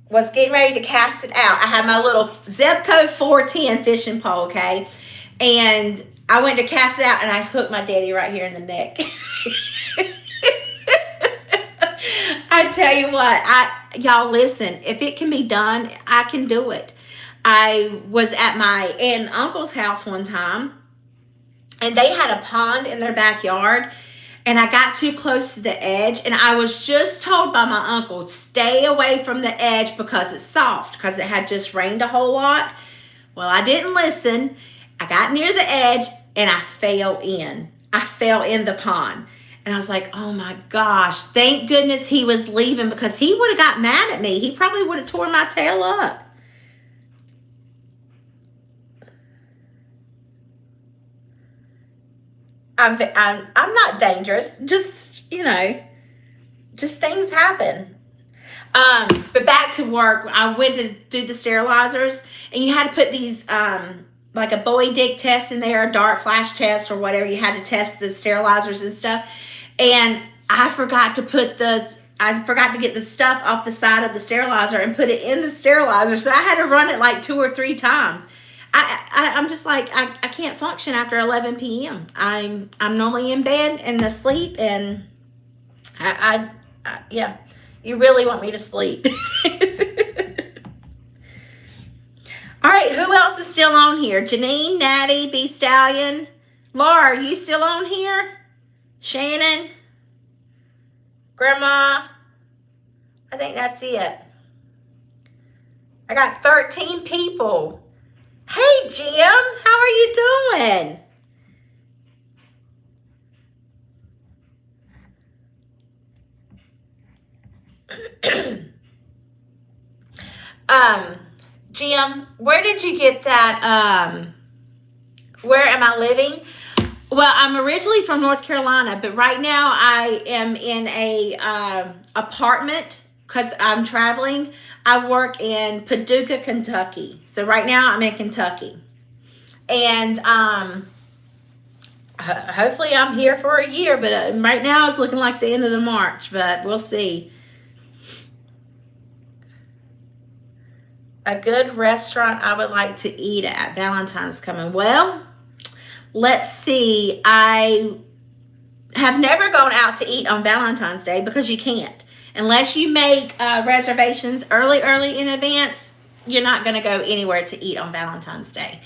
A: was getting ready to cast it out. I had my little Zebco 410 fishing pole, okay, and I went to cast it out, and I hooked my daddy right here in the neck. I tell you what, y'all listen, if it can be done, I can do it. I was at my aunt and uncle's house one time, and they had a pond in their backyard, and I got too close to the edge, and I was just told by my uncle, stay away from the edge because it's soft, because it had just rained a whole lot. Well, I didn't listen. I got near the edge, and I fell in. I fell in the pond. And I was like, oh my gosh, thank goodness he was leaving, because he would have got mad at me. He probably would have torn my tail up. I'm not dangerous. Just, just things happen. But back to work, I went to do the sterilizers, and you had to put these, like a Bowie Dick test in there, a dart flash test or whatever. You had to test the sterilizers and stuff. And I forgot to get the stuff off the side of the sterilizer and put it in the sterilizer. So I had to run it like 2 or 3 times. I'm just like, I can't function after 11 p.m. I'm normally in bed and asleep, and yeah, you really want me to sleep. All right, who else is still on here? Janine, Natty, B Stallion, Laura, are you still on here? Shannon, Grandma, I think that's it. I got 13 people. Hey, Jim, how are you doing? Jim, where did you get that? Where am I living? Well, I'm originally from North Carolina, but right now I am in a apartment because I'm traveling. I work in Paducah, Kentucky. So right now I'm in Kentucky. And hopefully I'm here for a year, but right now it's looking like the end of the March, but we'll see. A good restaurant I would like to eat at. Valentine's coming. Well, let's see. I have never gone out to eat on Valentine's Day because you can't. Unless you make reservations early in advance, you're not going to go anywhere to eat on Valentine's Day.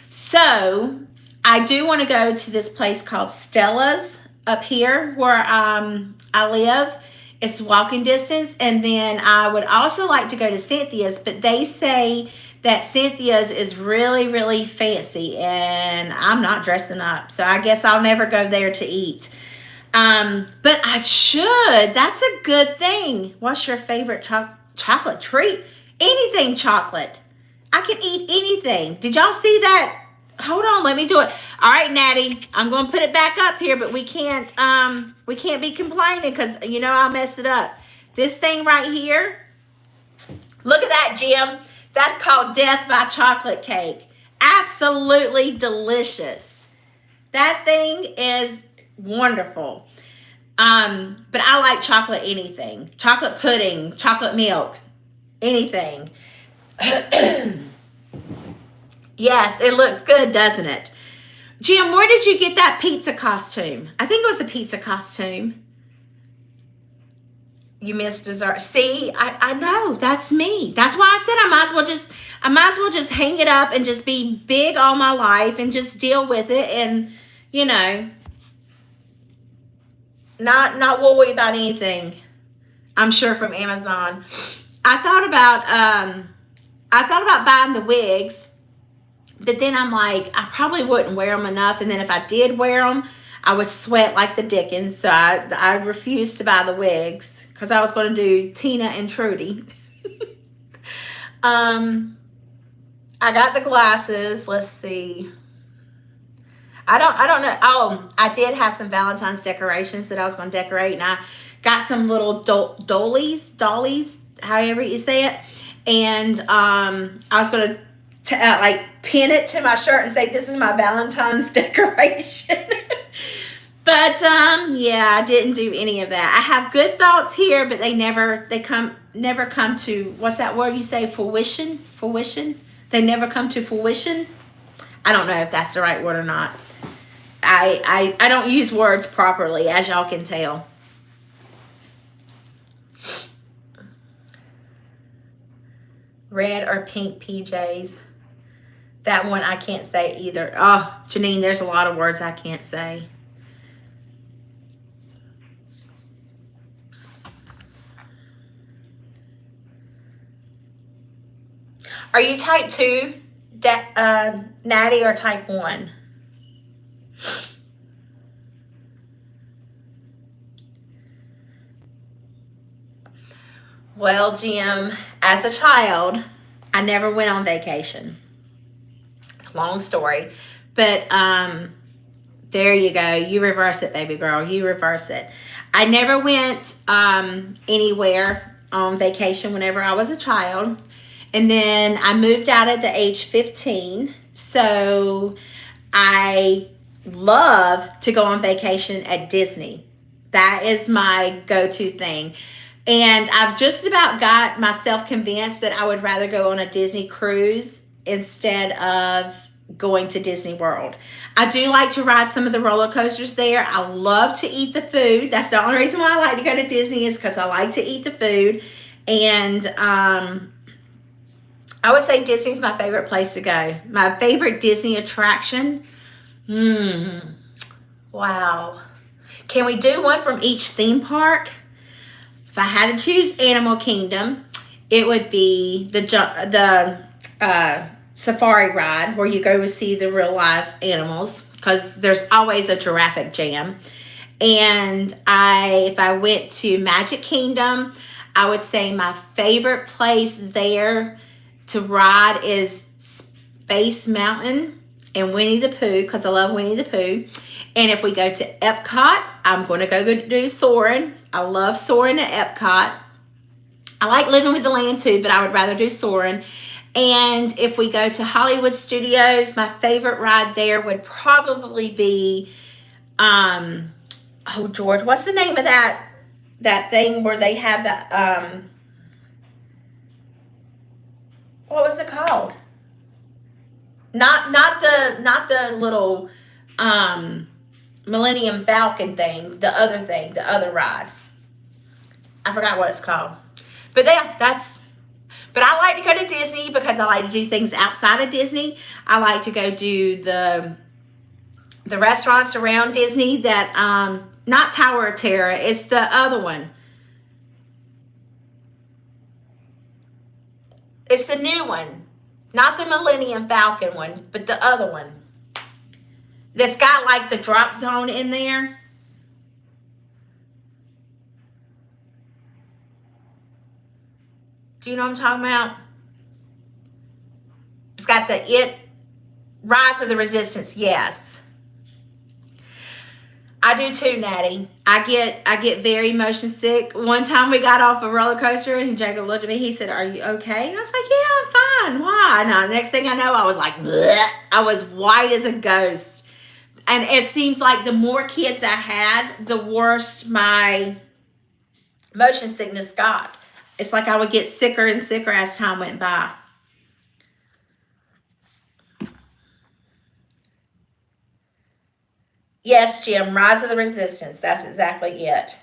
A: So I do want to go to this place called Stella's up here where I live. It's walking distance. And then I would also like to go to Cynthia's, but they say that Cynthia's is really, really fancy, and I'm not dressing up. So I guess I'll never go there to eat. But I should. That's a good thing. What's your favorite chocolate treat? Anything chocolate. I can eat anything. Did y'all see that? Hold on, let me do it. All right, Natty, I'm going to put it back up here, but we can't be complaining because, I'll mess it up. This thing right here, look at that, Jim. That's called Death by Chocolate Cake. Absolutely delicious. That thing is wonderful. But I like chocolate anything. Chocolate pudding, chocolate milk, anything. Yes, it looks good, doesn't it? Jim, where did you get that pizza costume? I think it was a pizza costume. You missed dessert. See, I know, that's me. That's why I said I might as well just hang it up and just be big all my life and just deal with it and, not worry about anything. I'm sure from Amazon. I thought about buying the wigs, But then I'm like, I probably wouldn't wear them enough. And then if I did wear them, I would sweat like the dickens. So I refused to buy the wigs because I was going to do Tina and Trudy. um, I got the glasses. Let's see. I don't know. Oh, I did have some Valentine's decorations that I was going to decorate, and I got some little dollies, however you say it, and I was going to like pin it to my shirt and say, "This is my Valentine's decoration." But yeah, I didn't do any of that. I have good thoughts here, but never come to, what's that word you say, fruition? Fruition? They never come to fruition. I don't know if that's the right word or not. I don't use words properly, as y'all can tell. Red or pink PJs. That one I can't say either. Oh, Janine, there's a lot of words I can't say. Are you type 2, Natty, or type 1? Well, Jim, as a child, I never went on vacation. Long story. But there you go. You reverse it, baby girl. You reverse it. I never went anywhere on vacation whenever I was a child. And then I moved out at the age 15. So I love to go on vacation at Disney. That is my go-to thing. And I've just about got myself convinced that I would rather go on a Disney cruise instead of going to Disney World. I do like to ride some of the roller coasters there. I love to eat the food. That's the only reason why I like to go to Disney, is because I like to eat the food. And I would say Disney's my favorite place to go. My favorite Disney attraction. Wow. Can we do one from each theme park? If I had to choose Animal Kingdom, it would be the safari ride, where you go to see the real life animals, because there's always a giraffe jam. And if I went to Magic Kingdom, I would say my favorite place there to ride is Space Mountain and Winnie the Pooh, because I love Winnie the Pooh. And if we go to Epcot, I'm going to go do Soarin'. I love Soarin' at Epcot. I like Living with the Land too, but I would rather do Soarin'. And if we go to Hollywood Studios, my favorite ride there would probably be, oh George, what's the name of that thing where they have the, what was it called? Not the little Millennium Falcon thing, the other ride. I forgot what it's called. But but I like to go to Disney because I like to do things outside of Disney. I like to go do the restaurants around Disney that not Tower of Terror, it's the other one. It's the new one. Not the Millennium Falcon one, but the other one. That's got like the drop zone in there. Do you know what I'm talking about? It's got the Rise of the Resistance, yes. I do too, Natty. I get very motion sick. One time we got off a roller coaster and Jacob looked at me. He said, "Are you okay?" And I was like, "Yeah, I'm fine." Why? Now, next thing I know, I was like, bleh. I was white as a ghost. And it seems like the more kids I had, the worse my motion sickness got. It's like I would get sicker and sicker as time went by. Yes, Jim, Rise of the Resistance. That's exactly it.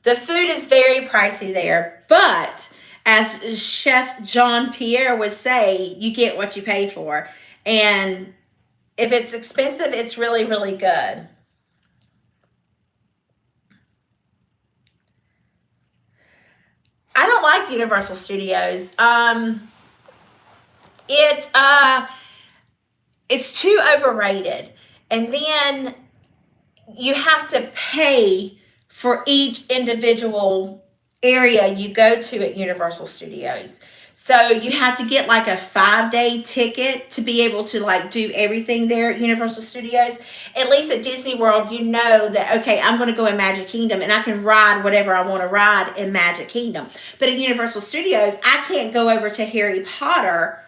A: The food is very pricey there, but as Chef John Pierre would say, you get what you pay for. And if it's expensive, it's really, really good. I don't like Universal Studios. It it's too overrated. And then you have to pay for each individual area you go to at Universal Studios. So you have to get like a 5 day ticket to be able to like do everything there at Universal Studios. At least at Disney World, you know that, okay, I'm going to go in Magic Kingdom and I can ride whatever I want to ride in Magic Kingdom. But at Universal Studios, I can't go over to Harry Potter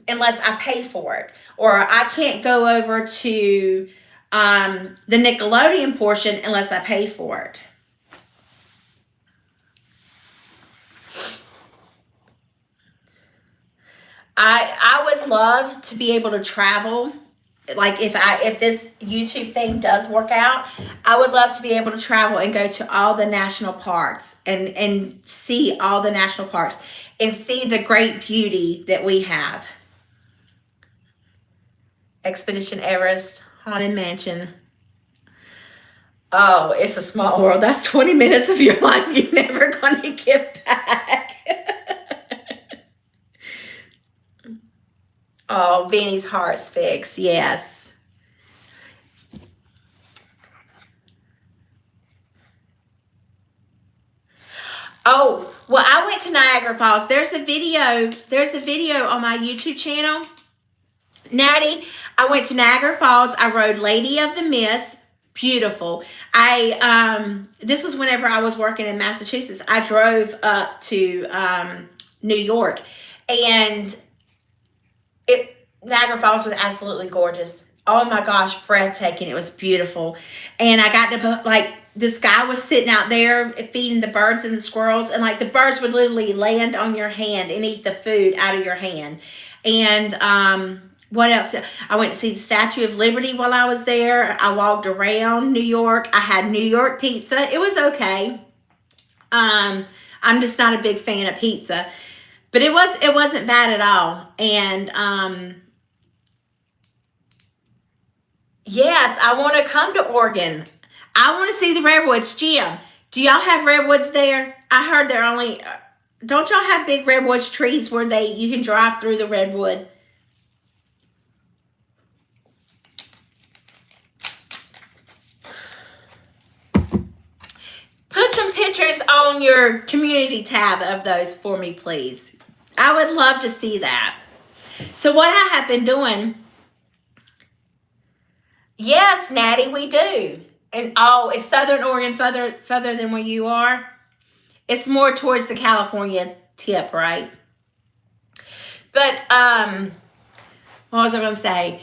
A: unless I pay for it, or I can't go over to the Nickelodeon portion unless I pay for it. I would love to be able to travel. Like if this YouTube thing does work out, I would love to be able to travel and go to all the national parks and see all the national parks and see the great beauty that we have. Expedition Everest, Haunted Mansion. Oh, it's a small world. That's 20 minutes of your life you're never going to get back. Oh, Benny's Heart's Fix. Yes. Oh, well, I went to Niagara Falls. There's a video on my YouTube channel. Natty, I went to Niagara Falls. I rode Lady of the Mist. Beautiful. This was whenever I was working in Massachusetts. I drove up to New York, and Niagara Falls was absolutely gorgeous. Oh my gosh, breathtaking. It was beautiful. And I got to, like, this guy was sitting out there feeding the birds and the squirrels, and like the birds would literally land on your hand and eat the food out of your hand. And what else? I went to see the Statue of Liberty while I was there. I walked around New York. I had New York pizza. It was okay. I'm just not a big fan of pizza, but it wasn't bad at all. And yes, I want to come to Oregon. I want to see the redwoods. Jim, do y'all have redwoods there? I heard they're only. Don't y'all have big redwoods trees where you can drive through the redwood? Put some pictures on your community tab of those for me, please. I would love to see that. So what I have been doing. Yes, Natty, we do. And oh, is Southern Oregon further than where you are? It's more towards the California tip, right? But what was I going to say?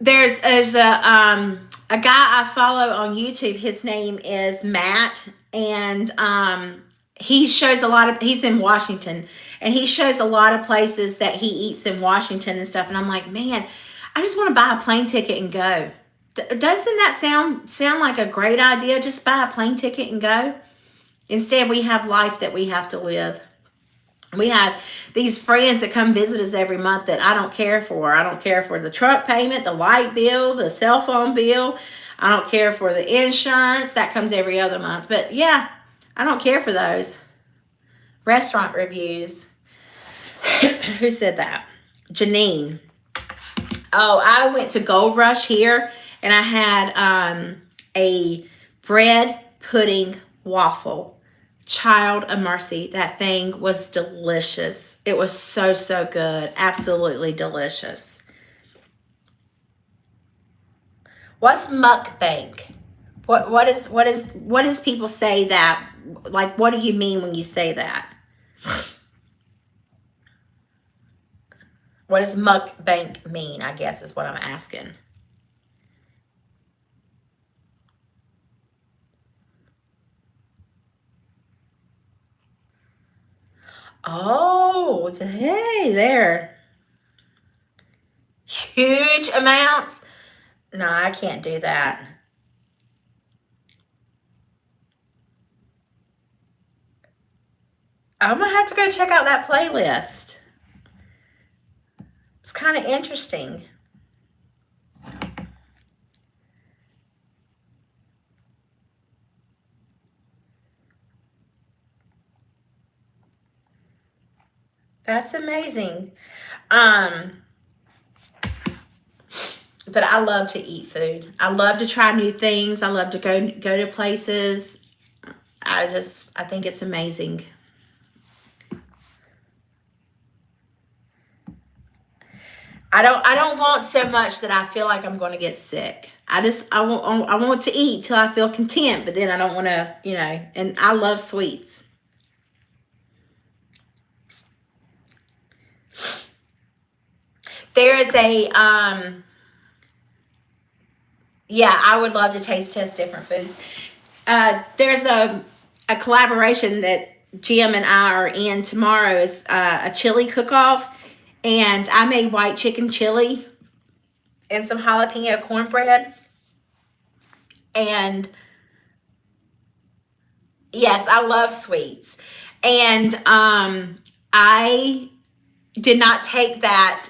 A: There's a guy I follow on YouTube. His name is Matt, and he shows a lot of. He's in Washington, and he shows a lot of places that he eats in Washington and stuff. And I'm like, man, I just want to buy a plane ticket and go. Doesn't that sound like a great idea? Just buy a plane ticket and go. Instead, we have life that we have to live. We have these friends that come visit us every month that I don't care for. I don't care for the truck payment, the light bill, the cell phone bill. I don't care for the insurance. That comes every other month. But yeah, I don't care for those. Restaurant reviews. Who said that? Janine. Oh, I went to Gold Rush here, and I had a bread pudding waffle. Child of mercy, that thing was delicious. It was so, so good. Absolutely delicious. What's mukbang? What is people say that? Like, what do you mean when you say that? What does mukbang mean, I guess is what I'm asking. Oh, hey there. Huge amounts? No, I can't do that. I'm going to have to go check out that playlist. It's kind of interesting. That's amazing. Um, but I love to eat food. I love to try new things. I love to go to places. I think it's amazing. I don't want so much that I feel like I'm going to get sick. I want to eat till I feel content, but then I don't want to, and I love sweets. There is a yeah, I would love to taste test different foods. There's a collaboration that Jim and I are in tomorrow is a chili cook off, and I made white chicken chili and some jalapeno cornbread. And yes, I love sweets, and I did not take that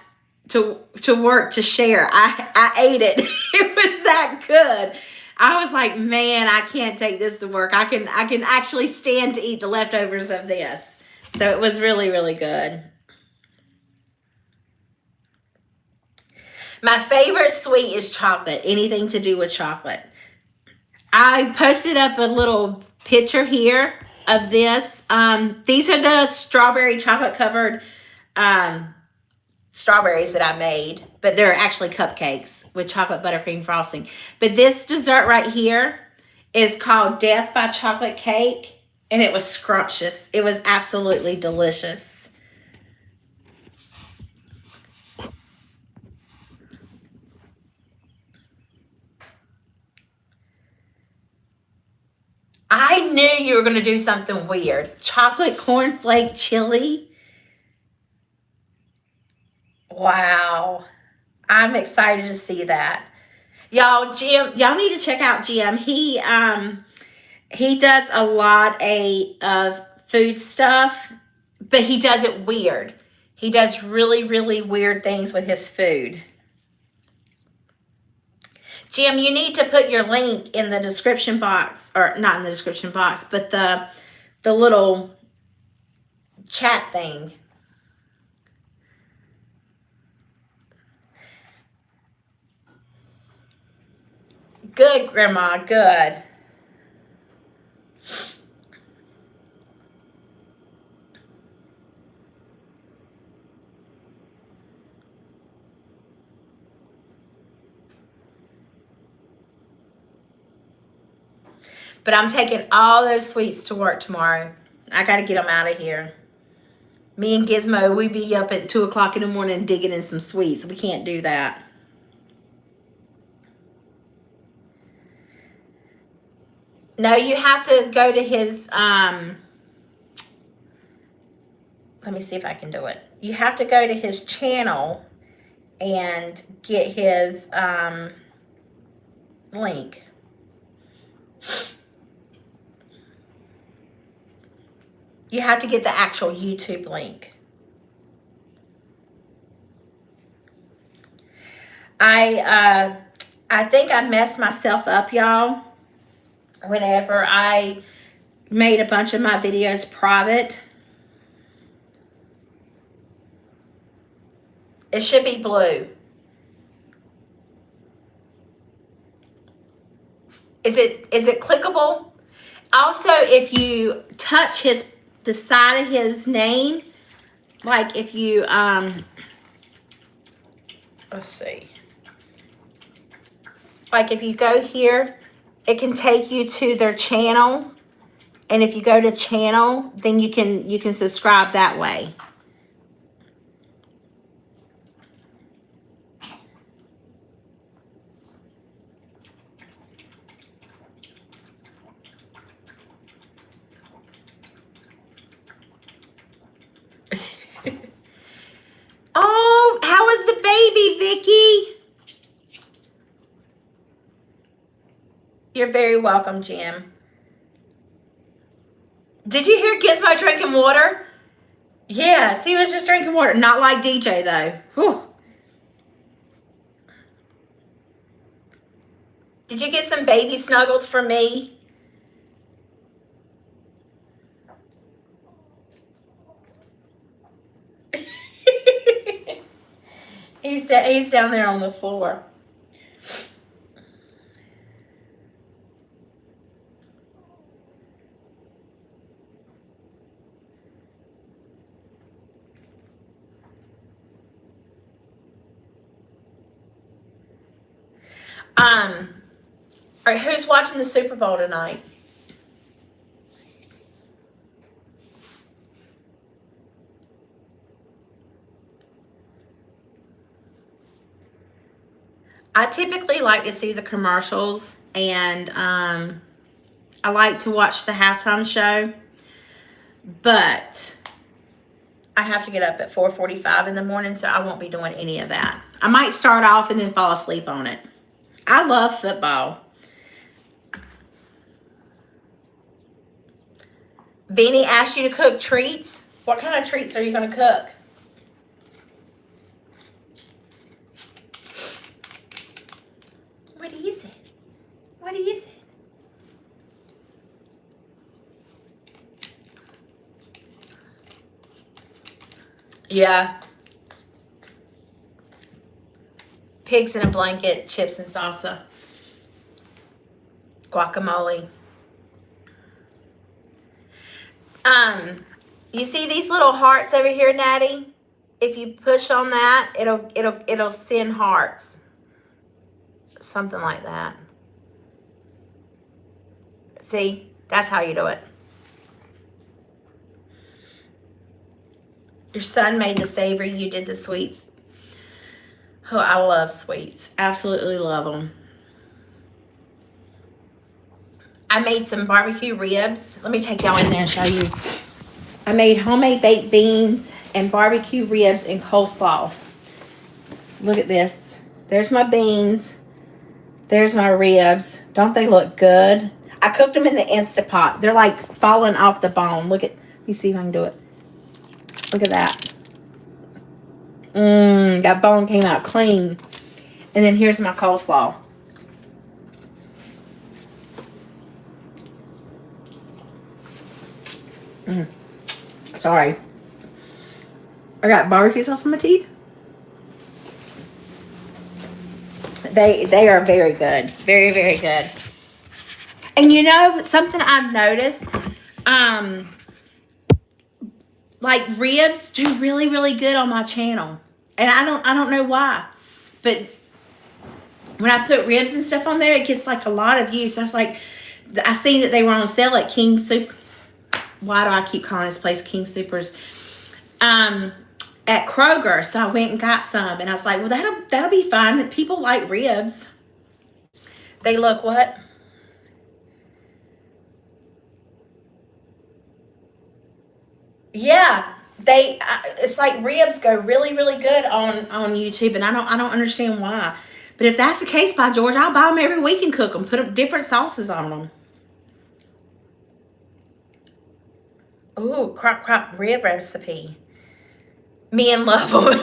A: to work to share. I ate it. It was that good. I was like, man, I can't take this to work. I can actually stand to eat the leftovers of this. So it was really really good. My favorite sweet is chocolate. Anything to do with chocolate. I posted up a little picture here of this. These are the strawberry chocolate covered um, strawberries that I made, but they're actually cupcakes with chocolate buttercream frosting. But this dessert right here is called Death by Chocolate Cake, and it was scrumptious. It was absolutely delicious. I knew you were going to do something weird. Chocolate cornflake chili. Wow. I'm excited to see that. Y'all need to check out Jim. He does a lot of food stuff, but he does it weird. He does really, really weird things with his food. Jim, you need to put your link in the description box, or not in the description box, but the little chat thing. Good, Grandma, good. But I'm taking all those sweets to work tomorrow. I got to get them out of here. Me and Gizmo, we be up at 2 o'clock in the morning digging in some sweets. We can't do that. No, you have to go to his. Let me see if I can do it. You have to go to his channel and get his link. You have to get the actual YouTube link. I think I messed myself up, y'all. Whenever I made a bunch of my videos private, it should be blue. Is it clickable? Also, if you touch the side of his name, like if you let's see, like if you go here, it can take you to their channel, and if you go to channel, then you can subscribe that way. Oh, how is the baby, Vicky? You're very welcome, Jim. Did you hear Gizmo drinking water? Yes, he was just drinking water. Not like DJ, though. Whew. Did you get some baby snuggles for me? He's down there on the floor. All right, who's watching the Super Bowl tonight? I typically like to see the commercials, and I like to watch the halftime show, but I have to get up at 4:45 in the morning, so I won't be doing any of that. I might start off and then fall asleep on it. I love football. Vinny asked you to cook treats. What kind of treats are you going to cook? What is it? What is it? Yeah. Pigs in a blanket, chips and salsa, guacamole. You see these little hearts over here, Natty? If you push on that, it'll send hearts. Something like that. See, that's how you do it. Your son made the savory, you did the sweets. Oh, I love sweets. Absolutely love them. I made some barbecue ribs. Let me take y'all in there and show you. I made homemade baked beans and barbecue ribs and coleslaw. Look at this. There's my beans. There's my ribs. Don't they look good? I cooked them in the Instapot. They're like falling off the bone. Look at, let me see if I can do it. Look at that. That bone came out clean. And then here's my coleslaw. Sorry. I got barbecue sauce in my teeth. They are very good. Very, very good. And you know, something I've noticed, like ribs do really, really good on my channel. And I don't know why. But when I put ribs and stuff on there, it gets like a lot of views. So it's like, I seen that they were on sale at King Super. Why do I keep calling this place King Supers? At Kroger. So I went and got some, and I was like, well, that'll be fine. People like ribs. They look what? Yeah, it's like ribs go really, really good on YouTube, and I don't understand why. But if that's the case, by George, I'll buy them every week and cook them. Put up different sauces on them. Ooh, crop rib recipe. Me and love them.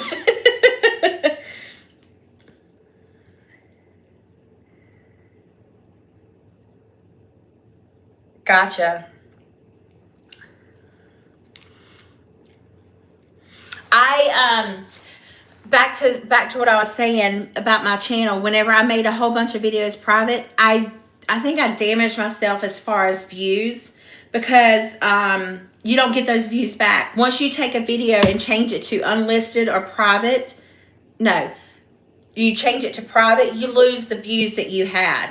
A: Gotcha. Back to what I was saying about my channel. Whenever I made a whole bunch of videos private, I think I damaged myself as far as views, because you don't get those views back. Once you take a video and change it to unlisted or private, no, you change it to private, you lose the views that you had.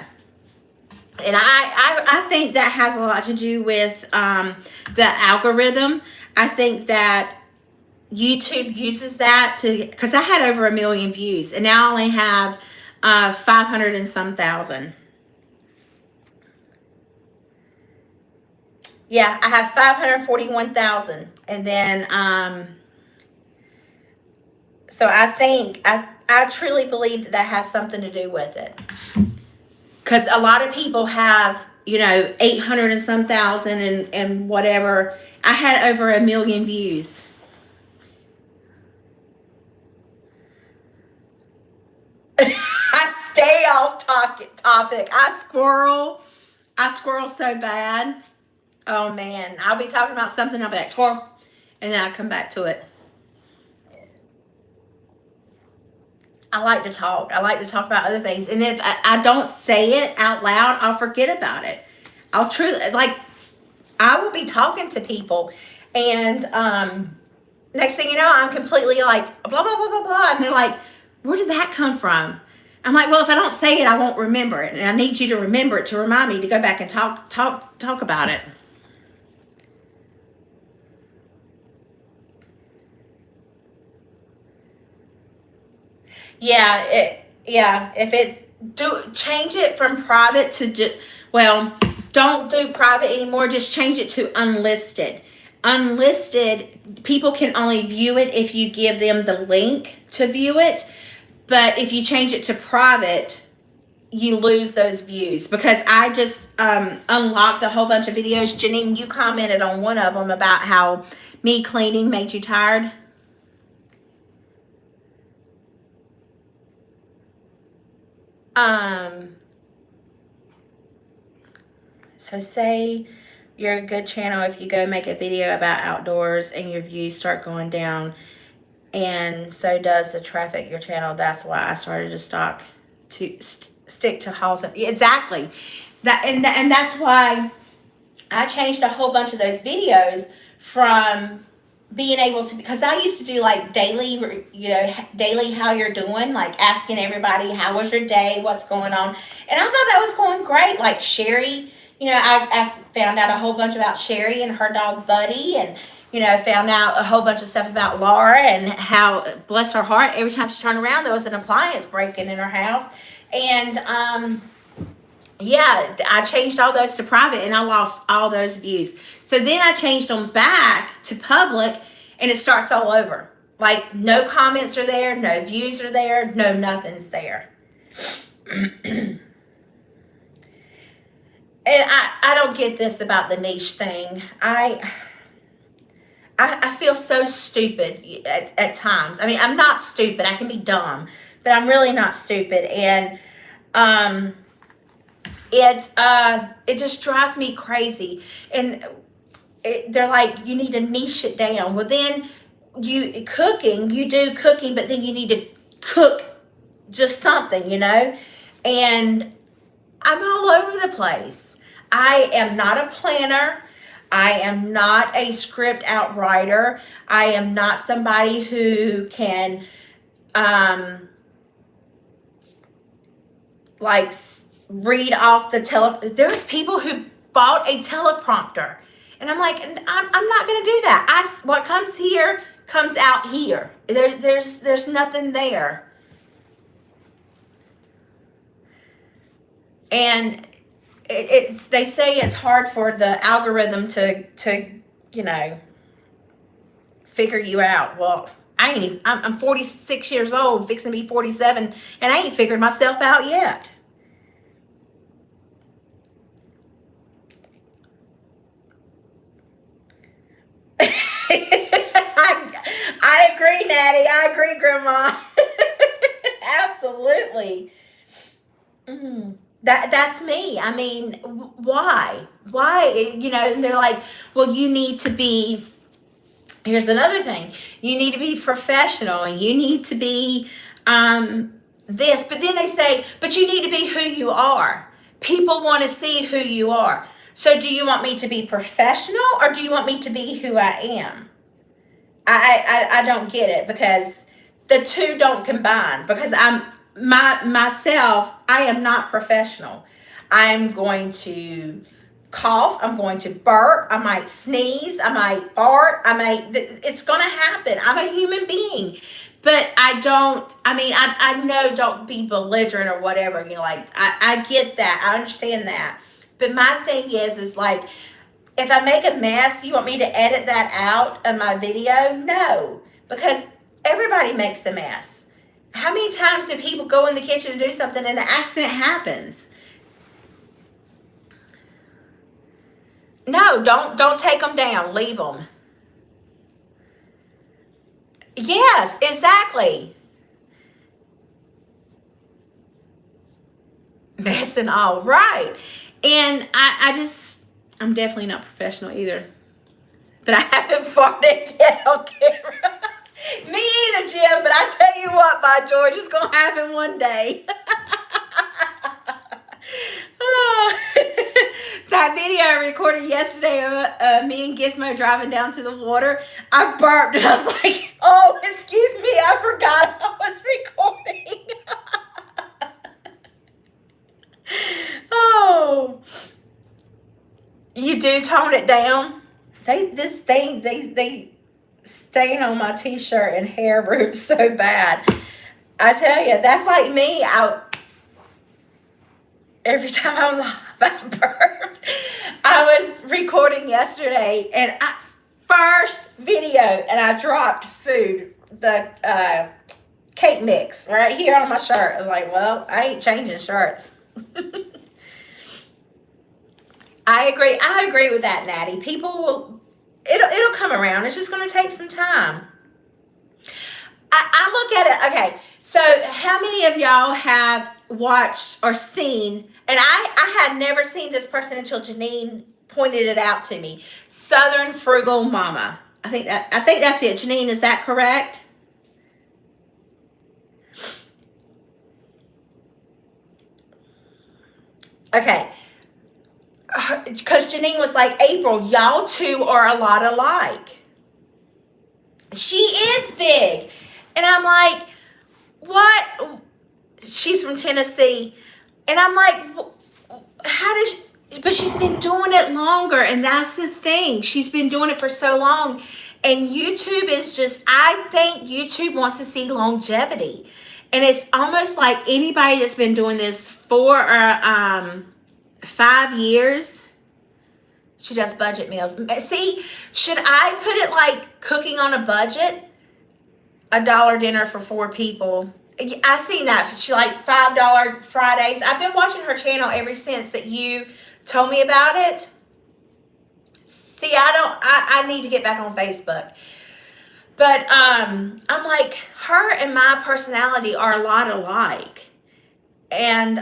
A: And I think that has a lot to do with the algorithm. I think that YouTube uses that to, because I had over 1 million views, and now I only have 500 and some thousand. Yeah, I have 541,000, and then so I think I truly believe that has something to do with it, because a lot of people have 800 and some thousand and whatever. I had over 1 million views. I stay off topic. I squirrel so bad. Oh man, I'll be talking about something, I'll be like squirrel, and then I come back to it. I like to talk. I like to talk about other things. And if I don't say it out loud, I'll forget about it. I'll truly, like, I will be talking to people, and next thing you know, I'm completely like, blah, blah, blah, blah, blah. And they're like, where did that come from? I'm like, well, if I don't say it, I won't remember it. And I need you to remember it to remind me to go back and talk about it. Yeah, if it do change it from private to well, don't do private anymore. Just change it to unlisted. Unlisted, people can only view it if you give them the link to view it. But if you change it to private, you lose those views, because I just unlocked a whole bunch of videos. Janine, you commented on one of them about how me cleaning made you tired. Um, so say you're a good channel if you go make a video about outdoors and your views start going down, and so does the traffic your channel. That's why I started to stick to hauls. Exactly. And that's why I changed a whole bunch of those videos from being able to, because I used to do like daily, daily how you're doing, like asking everybody, how was your day, what's going on. And I thought that was going great. Like Sherry, I found out a whole bunch about Sherry and her dog Buddy, and found out a whole bunch of stuff about Laura and how, bless her heart, every time she turned around there was an appliance breaking in her house. And yeah, I changed all those to private, and I lost all those views. So then I changed them back to public, and it starts all over. Like, no comments are there, no views are there, no nothing's there. And I don't get this about the niche thing. I feel so stupid at times. I mean, I'm not stupid. I can be dumb, but I'm really not stupid. And it just drives me crazy. And they're like, you need to niche it down. Well, then you do cooking, but then you need to cook just something, and I'm all over the place. I am not a planner. I am not a script out writer. I am not somebody who can like read off the there's people who bought a teleprompter, and I'm like, I'm not going to do that. What comes here comes out here. There's nothing there. And they say it's hard for the algorithm to figure you out. Well, I'm 46 years old, fixing to be 47, and I ain't figured myself out yet. I agree, Natty. I agree, Grandma. Absolutely. That's me. I mean, why? And they're like, well, you need to be. Here's another thing. You need to be professional, and you need to be this. But then they say, but you need to be who you are. People want to see who you are. So do you want me to be professional, or do you want me to be who I am? I don't get it, because the two don't combine. Because myself, I am not professional. I'm going to cough, I'm going to burp, I might sneeze, I might fart, it's going to happen. I'm a human being. But I know, don't be belligerent or whatever, I get that, I understand that. But my thing is like, if I make a mess, you want me to edit that out of my video? No, because everybody makes a mess. How many times do people go in the kitchen and do something and an accident happens? No, don't take them down. Leave them. Yes, exactly. Messing all right. And I'm definitely not professional either. But I haven't farted yet on camera. Me either, Jim, but I tell you what, by George, it's going to happen one day. Oh, that video I recorded yesterday of me and Gizmo driving down to the water, I burped and I was like, oh, excuse me, I forgot I was recording. Oh, you do tone it down. They stain on my t-shirt and hair roots so bad. I tell you, that's like me. Every time I'm live, I burp. I was recording yesterday, and first video, and I dropped food, the cake mix right here on my shirt. I was like, well, I ain't changing shirts. I agree with that, Natty. People will, it'll come around. It's just going to take some time. I look at it, okay, so how many of y'all have watched or seen, and I had never seen this person until Janine pointed it out to me, Southern Frugal Mama. I think that's it. Janine, is that correct? Okay. Because Janine was like, April, y'all two are a lot alike. She is big. And I'm like, what? She's from Tennessee. And I'm like, how does she, but she's been doing it longer. And that's the thing. She's been doing it for so long. And YouTube is just, I think YouTube wants to see longevity. And it's almost like anybody that's been doing this for 5 years, she does budget meals. See, should I put it like cooking on a budget? $1 dinner for 4 people. I seen that. She like $5 Fridays. I've been watching her channel ever since that you told me about it. See, I need to get back on Facebook. But I'm like, her and my personality are a lot alike. And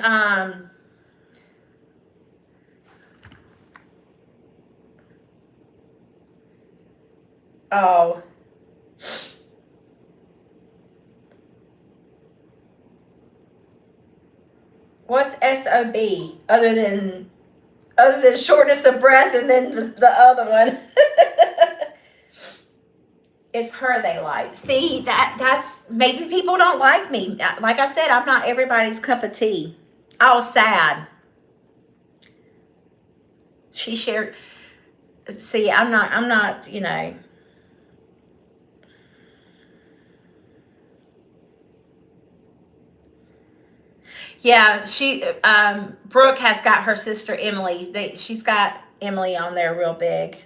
A: oh, what's SOB other than shortness of breath, and then the other one? It's her they like. See, that's maybe people don't like me. Like I said, I'm not everybody's cup of tea. Oh, sad. She shared. See, I'm not, Yeah, Brooke has got her sister Emily. She's got Emily on there real big.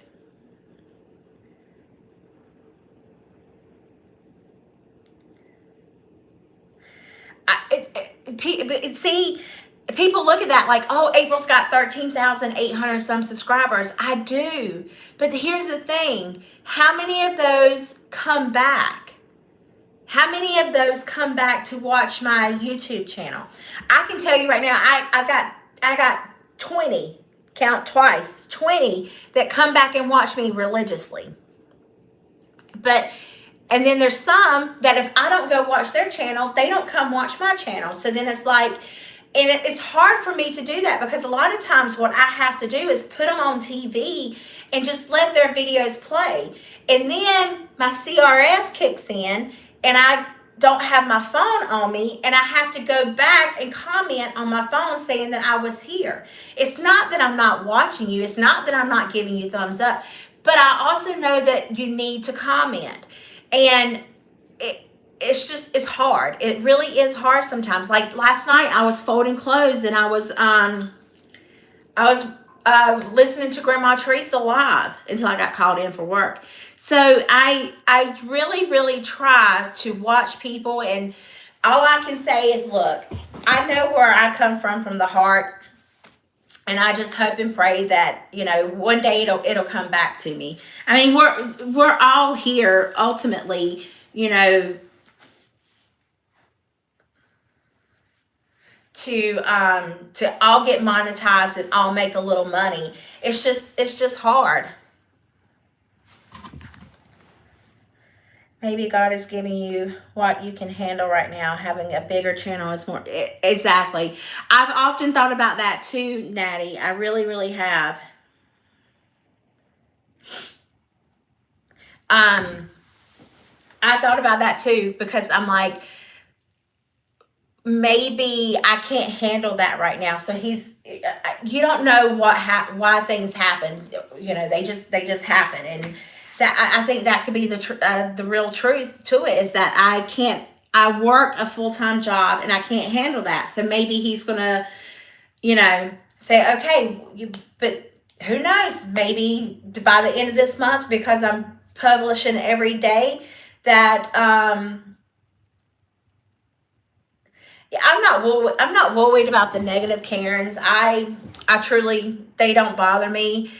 A: See, people look at that like, oh, April's got 13,800 some subscribers. I do. But here's the thing. How many of those come back? How many of those come back to watch my YouTube channel? I can tell you right now, I got 20, count twice, 20 that come back and watch me religiously. And then there's some that if I don't go watch their channel, they don't come watch my channel. So then it's like, and it's hard for me to do that because a lot of times what I have to do is put them on TV and just let their videos play. And then my CRS kicks in and I don't have my phone on me and I have to go back and comment on my phone saying that I was here. It's not that I'm not watching you. It's not that I'm not giving you thumbs up. But I also know that you need to comment. And it's hard. It really is hard sometimes. Like last night I was folding clothes and I was listening to Grandma Teresa live until I got called in for work. So I really, really try to watch people, and all I can say is, look, I know where I come from the heart. And I just hope and pray that, one day it'll come back to me. I mean, we're all here ultimately, to all get monetized and all make a little money. It's just hard. Maybe God is giving you what you can handle right now. Having a bigger channel is more. Exactly. I've often thought about that too, Natty. I really, really have. Um, I thought about that too because I'm like, maybe I can't handle that right now. So you don't know why things happen. You know, they just happen, and that I think that could be the real truth to it is that I can't. I work a full time job and I can't handle that. So maybe he's gonna, say, okay, but who knows? Maybe by the end of this month, because I'm publishing every day, that yeah, I'm not worried about the negative Karens. I truly, they don't bother me.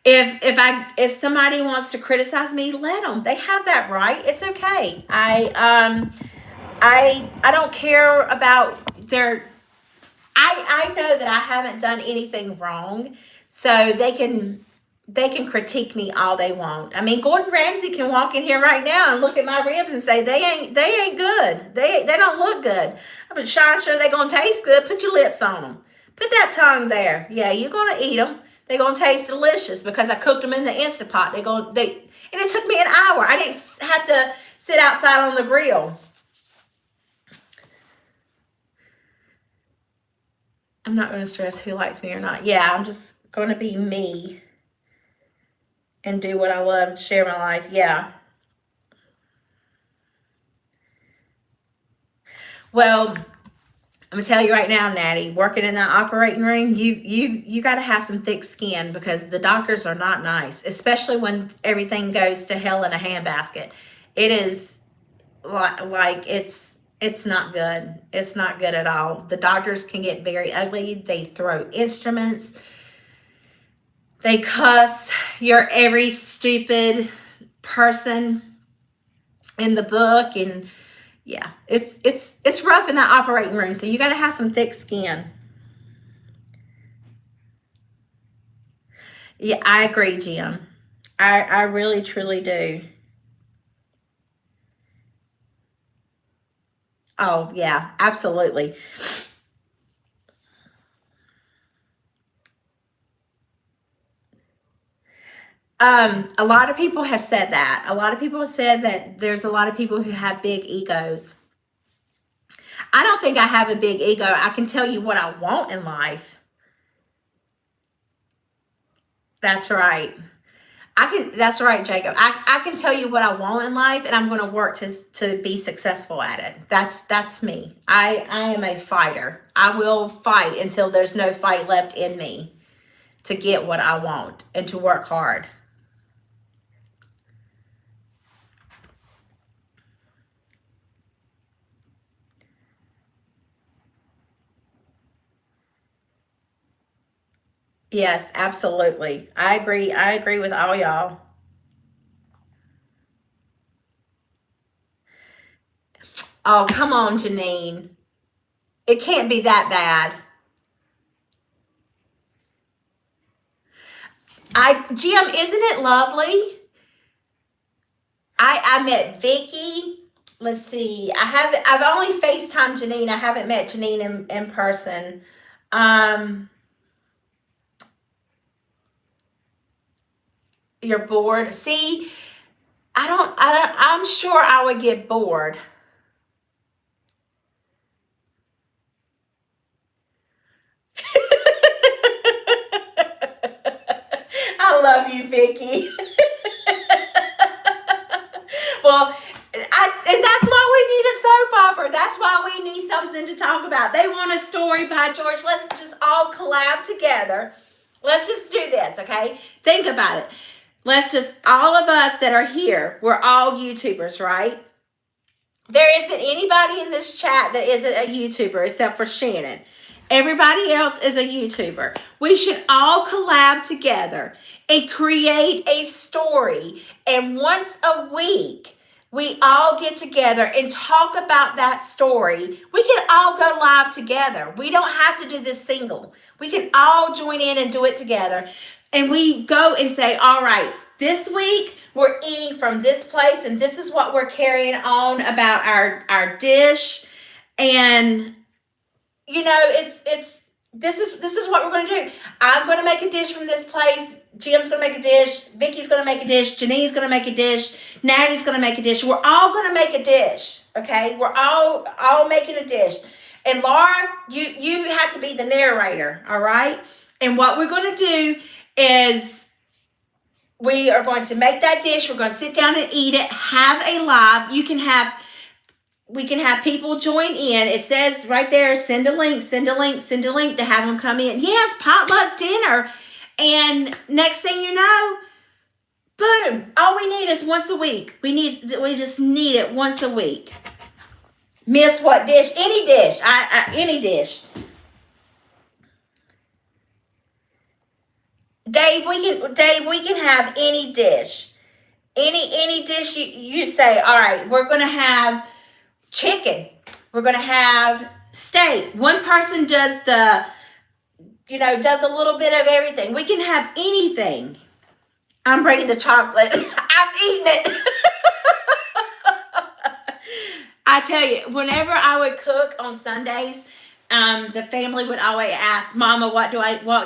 A: If somebody wants to criticize me, let them. They have that right. It's okay. I don't care about their. I know that I haven't done anything wrong, so they can critique me all they want. I mean, Gordon Ramsay can walk in here right now and look at my ribs and say they ain't good. They don't look good. But Sean, sure they gonna taste good. Put your lips on them. Put that tongue there. Yeah, you're gonna eat them. They're gonna taste delicious because I cooked them in the Instant Pot. And it took me an hour. I didn't have to sit outside on the grill. I'm not gonna stress who likes me or not. Yeah, I'm just gonna be me and do what I love, share my life. Yeah. Well, I'm gonna tell you right now, Natty, working in that operating room, you got to have some thick skin because the doctors are not nice, especially when everything goes to hell in a handbasket. It is like it's not good. It's not good at all. The doctors can get very ugly. They throw instruments. They cuss. You're every stupid person in the book, and yeah, it's rough in that operating room. So you got to have some thick skin. Yeah, I agree, Jim. I really truly do. Oh yeah, absolutely. A lot of people have said that. A lot of people have said that there's a lot of people who have big egos. I don't think I have a big ego. I can tell you what I want in life. That's right. That's right, Jacob. I can tell you what I want in life and I'm going to work to be successful at it. That's me. I am a fighter. I will fight until there's no fight left in me to get what I want and to work hard. Yes, absolutely. I agree. I agree with all y'all. Oh, come on, Janine. It can't be that bad. Jim, isn't it lovely? I met Vicky. Let's see. I've only FaceTime Janine. I haven't met Janine in person. Um, you're bored. See, I'm sure I would get bored. I love you, Vicky. Well, and that's why we need a soap opera. That's why we need something to talk about. They want a story by George. Let's just all collab together. Let's just do this, okay? Think about it. Let's just, all of us that are here, we're all YouTubers, right? There isn't anybody in this chat that isn't a YouTuber except for Shannon. Everybody else is a YouTuber. We should all collab together and create a story. And once a week, we all get together and talk about that story. We can all go live together. We don't have to do this single. We can all join in and do it together. And we go and say, all right, this week we're eating from this place, and this is what we're carrying on about our dish. And it's this is what we're going to do. I'm going to make a dish from this place. Jim's going to make a dish. Vicky's going to make a dish. Janine's going to make a dish. Natty's going to make a dish. We're all going to make a dish. Okay, we're all making a dish. And Laura, you have to be the narrator. All right. And what we're going to do is we are going to make that dish. We're going to sit down and eat it. Have a live. We can have people join in. It says right there, send a link to have them come in. Yes, potluck dinner. And next thing you know, boom, all we need is once a week. We just need it once a week. Miss what dish? Any dish. Any dish. Dave, we can have any dish. Any dish you say, all right, we're going to have chicken. We're going to have steak. One person does does a little bit of everything. We can have anything. I'm bringing the chocolate. I'm eating it. I tell you, whenever I would cook on Sundays, the family would always ask, Mama, what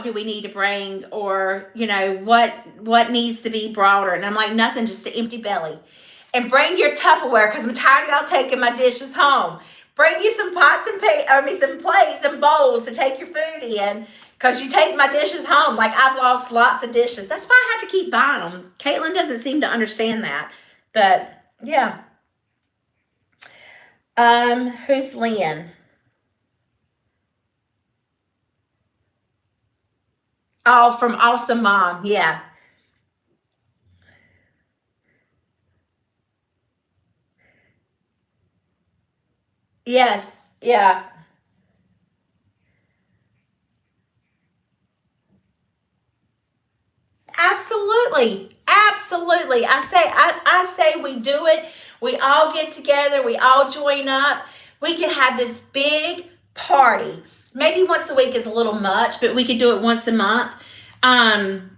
A: do we need to bring? Or, what needs to be brought? And I'm like, nothing, just an empty belly. And bring your Tupperware, because I'm tired of y'all taking my dishes home. Bring you some pots and some plates and bowls to take your food in, because you take my dishes home. Like, I've lost lots of dishes. That's why I have to keep buying them. Caitlin doesn't seem to understand that. But, yeah. Who's Lynn? Oh, from Awesome Mom. Yeah. Yes. Yeah. Absolutely. Absolutely. I say we do it. We all get together. We all join up. We can have this big party. Maybe once a week is a little much, but we could do it once a month. Um,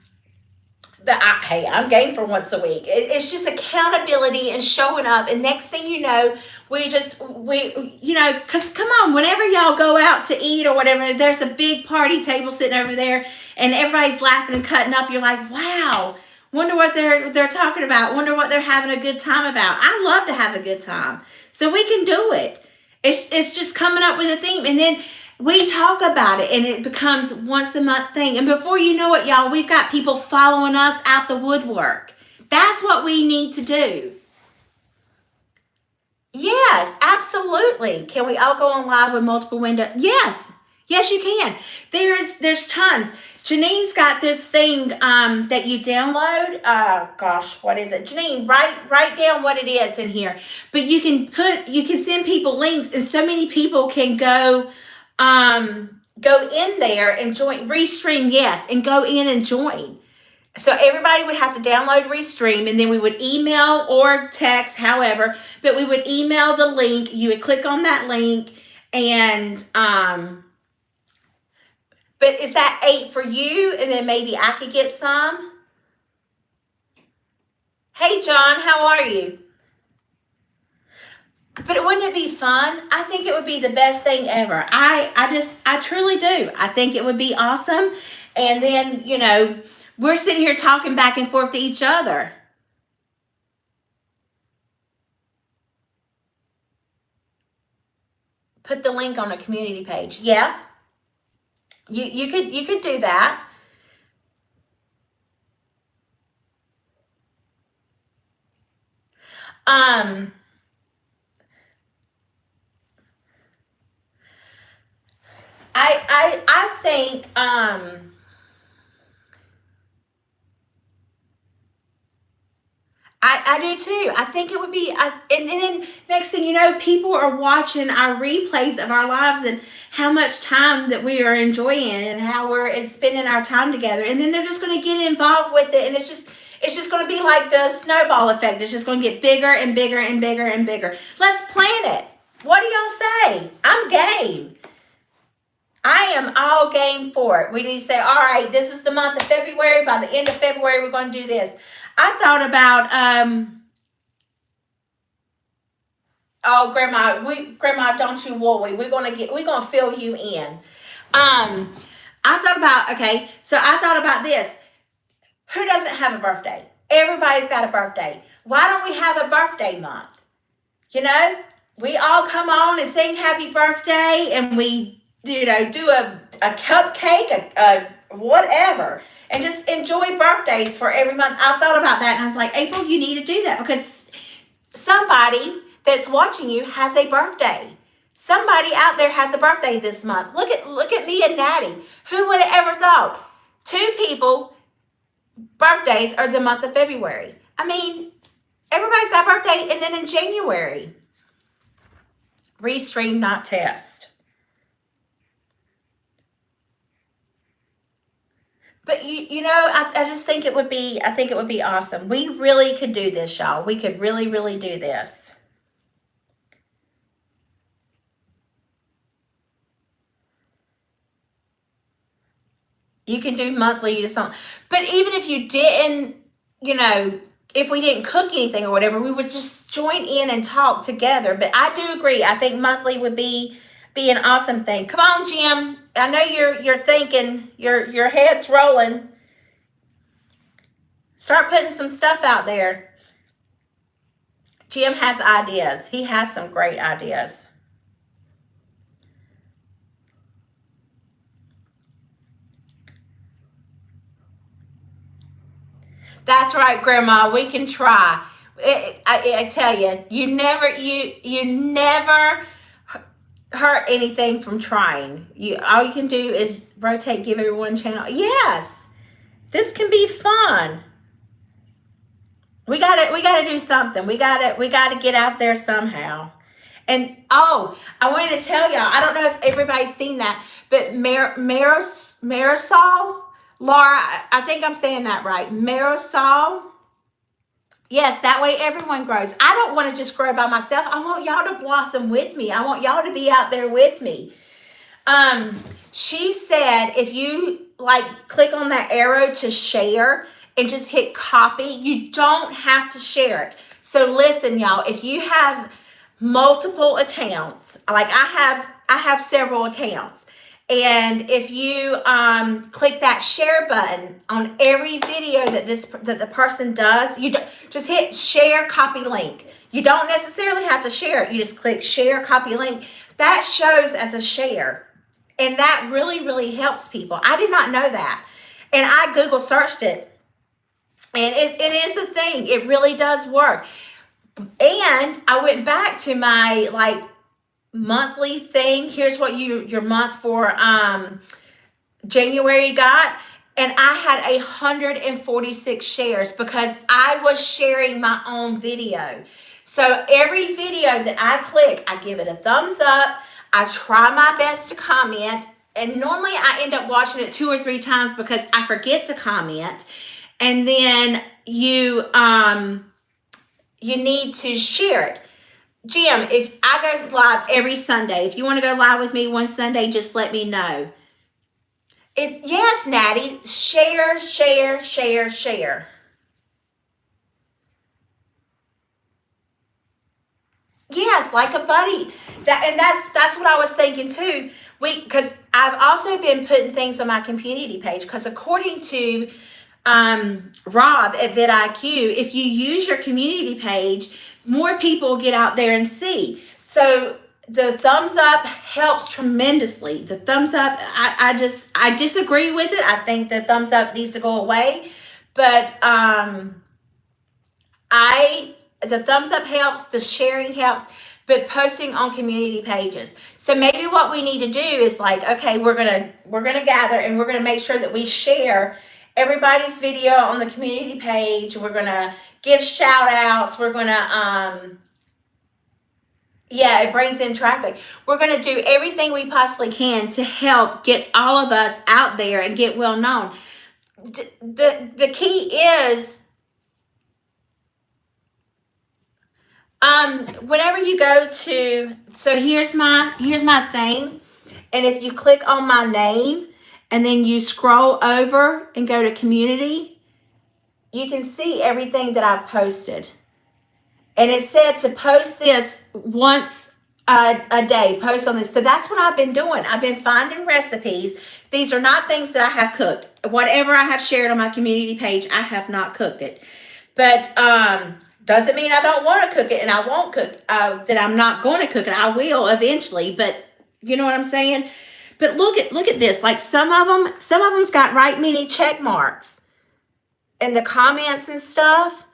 A: hey, I'm game for once a week. It's just accountability and showing up. And next thing you know, because come on, whenever y'all go out to eat or whatever, there's a big party table sitting over there and everybody's laughing and cutting up. You're like, wow, wonder what they're talking about. Wonder what they're having a good time about. I love to have a good time. So we can do it. It's just coming up with a theme. And then we talk about it and it becomes once a month thing. And before you know it, y'all, we've got people following us out the woodwork. That's what we need to do. Yes, absolutely. Can we all go on live with multiple windows? Yes. Yes, you can. There's tons. Janine's got this thing that you download. Gosh, what is it? Janine, write down what it is in here. But you can send people links, and so many people can go in there and join Restream, yes, and go in and join. So everybody would have to download Restream, and then we would email or text, however, but we would email the link. You would click on that link, and but is that 8 for you? And then maybe I could get some. Hey, John, how are you? But wouldn't it be fun? I think it would be the best thing ever. I truly do. I think it would be awesome. And then, we're sitting here talking back and forth to each other. Put the link on a community page. Yeah. You could do that. Um I think I do too. I think it would be, and then next thing you know, people are watching our replays of our lives and how much time that we are enjoying and how we're spending our time together. And then they're just going to get involved with it. And it's just going to be like the snowball effect. It's just going to get bigger and bigger and bigger and bigger. Let's plan it. What do y'all say? I'm game. I am all game for it. We need to say, all right, this is the month of February. By the end of February, we're going to do this. I thought about oh, grandma, don't you worry. We're gonna fill you in. I thought about, okay, so I thought about this. Who doesn't have a birthday? Everybody's got a birthday. Why don't we have a birthday month? You know, we all come on and sing happy birthday, and we, do a cupcake, a whatever, and just enjoy birthdays for every month. I thought about that, and I was like, April, you need to do that, because somebody that's watching you has a birthday. Somebody out there has a birthday this month. Look at me and Natty. Who would have ever thought? Two people birthdays are the month of February. I mean, everybody's got a birthday, and then in January. Restream, not test. But I just think I think it would be awesome. We really could do this, y'all. We could really, really do this. You can do monthly, you just don't. But even if you didn't, if we didn't cook anything or whatever, we would just join in and talk together. But I do agree. I think monthly would be an awesome thing. Come on, Jim. I know you're thinking, your head's rolling. Start putting some stuff out there. Jim has ideas. He has some great ideas. That's right, Grandma. We can try. I tell you, you never hurt anything from trying. All you can do is rotate, give everyone channel. Yes, this can be fun. We gotta do something. We gotta get out there somehow. And oh, I wanted to tell y'all. I don't know if everybody's seen that, but Marisol, Laura, I think I'm saying that right. Marisol. Yes, that way everyone grows. I don't want to just grow by myself. I want y'all to blossom with me. I want y'all to be out there with me. She said if you click on that arrow to share and just hit copy, you don't have to share it. So listen, y'all, if you have multiple accounts, like I have several accounts. And if you click that share button on every video that the person does, you just hit share, copy link. You don't necessarily have to share it. You just click share, copy link. That shows as a share. And that really, really helps people. I did not know that. And I Google searched it. And it is a thing. It really does work. And I went back to my monthly thing. Here's what your month for January got. And I had 146 shares because I was sharing my own video. So every video that I click, I give it a thumbs up. I try my best to comment. And normally I end up watching it 2 or 3 times because I forget to comment. And then you need to share it. Jim, if I go live every Sunday, if you want to go live with me one Sunday, just let me know. Yes, Natty, share, share, share, share. Yes, like a buddy. That's what I was thinking too. Because I've also been putting things on my community page. Because according to Rob at vidIQ, if you use your community page, more people get out there and see. So the thumbs up helps tremendously. The thumbs up, I disagree with it. I think the thumbs up needs to go away. But the thumbs up helps, the sharing helps, but posting on community pages. So maybe what we need to do is okay, we're gonna gather and we're gonna make sure that we share everybody's video on the community page. We're gonna give shout outs. We're gonna it brings in traffic. We're gonna do everything we possibly can to help get all of us out there and get well known. The key is whenever you go to, so here's my thing, and if you click on my name and then you scroll over and go to community, you can see everything that I've posted. And it said to post this once a day, post on this. So that's what I've been doing. I've been finding recipes. These are not things that I have cooked. Whatever I have shared on my community page, I have not cooked it. But doesn't mean I don't want to cook it and I won't cook, that I'm not going to cook it. I will eventually, but you know what I'm saying? But look at this. Like some of them's got right many check marks in the comments and stuff.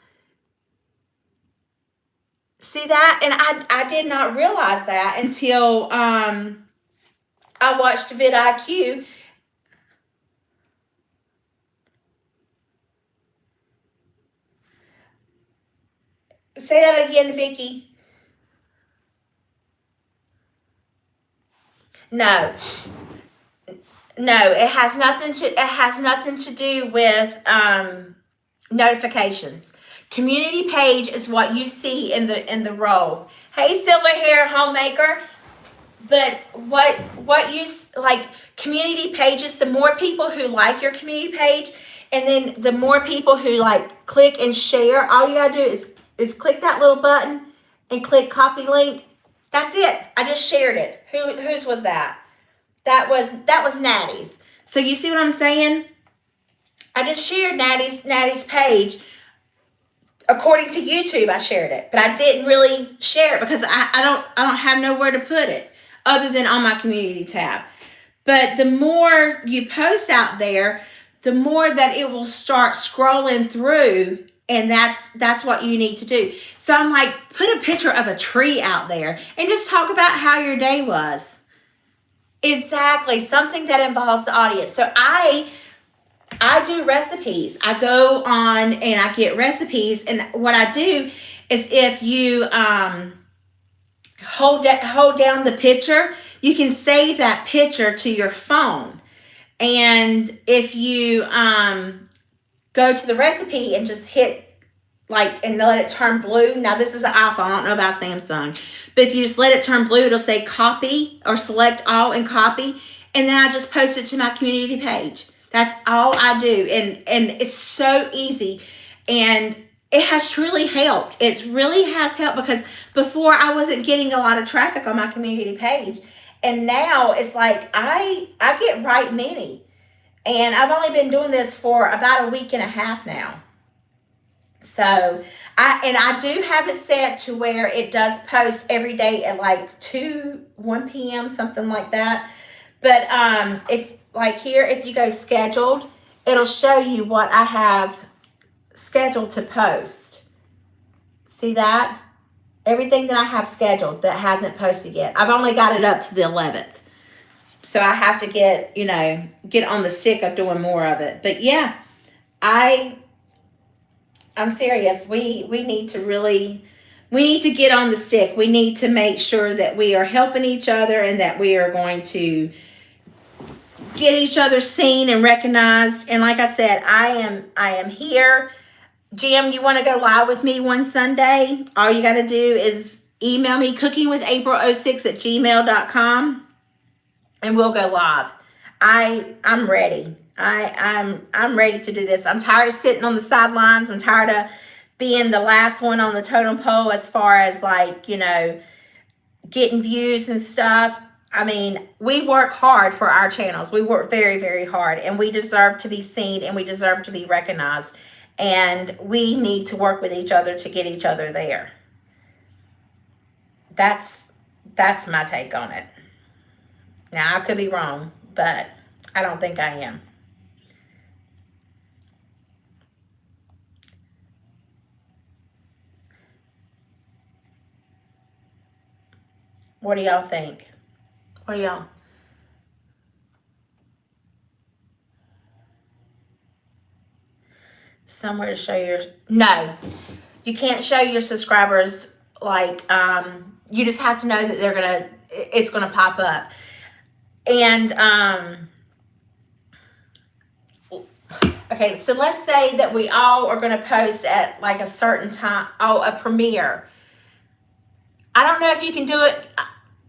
A: See that? And I did not realize that until I watched vidIQ. Say that again, Vicky. No. No, it has nothing to do with notifications. Community page is what you see in the row. Hey, silver hair homemaker. But what you like, community pages, the more people who like your community page, and then the more people who like click and share, all you gotta do is click that little button and click copy link. That's it. I just shared it. Whose was that? That was Natty's. So you see what I'm saying? I just shared Natty's page. According to YouTube, I shared it, but I didn't really share it because I don't have nowhere to put it other than on my community tab. But the more you post out there, the more that it will start scrolling through, and that's what you need to do. So I'm like, put a picture of a tree out there and just talk about how your day was. Exactly, something that involves the audience. So I do recipes. I go on and I get recipes, and what I do is if you hold down the picture, you can save that picture to your phone. And if you go to the recipe and just hit like and let it turn blue. Now this is an iPhone. I don't know about Samsung, but if you just let it turn blue, it'll say copy or select all and copy, and then I just post it to my community page. That's all I do, and it's so easy, and it has truly helped. It really has helped because before I wasn't getting a lot of traffic on my community page, and now it's like I get right many, and I've only been doing this for about a week and a half now. So I do have it set to where it does post every day at like 1 p.m. something like that. But if like here, if you go scheduled, it'll show you what I have scheduled to post. See that? Everything that I have scheduled that hasn't posted yet. I've only got it up to the 11th. So I have to get on the stick of doing more of it. But yeah, I'm serious. We need to get on the stick. We need to make sure that we are helping each other and that we are going to get each other seen and recognized. And like I said, I am here. Jim, you want to go live with me one Sunday? All you got to do is email me cookingwithapril06@gmail.com and we'll go live. I'm ready. I'm ready to do this. I'm tired of sitting on the sidelines. I'm tired of being the last one on the totem pole as far as like, getting views and stuff. I mean, we work hard for our channels. We work very, very hard, and we deserve to be seen and we deserve to be recognized. And we need to work with each other to get each other there. That's my take on it. Now, I could be wrong, but I don't think I am. What do y'all think? What do y'all? Somewhere to show your... No, you can't show your subscribers. Like, you just have to know that it's gonna pop up. And okay, so let's say that we all are gonna post at like a certain time. Oh, a premiere. I don't know if you can do it.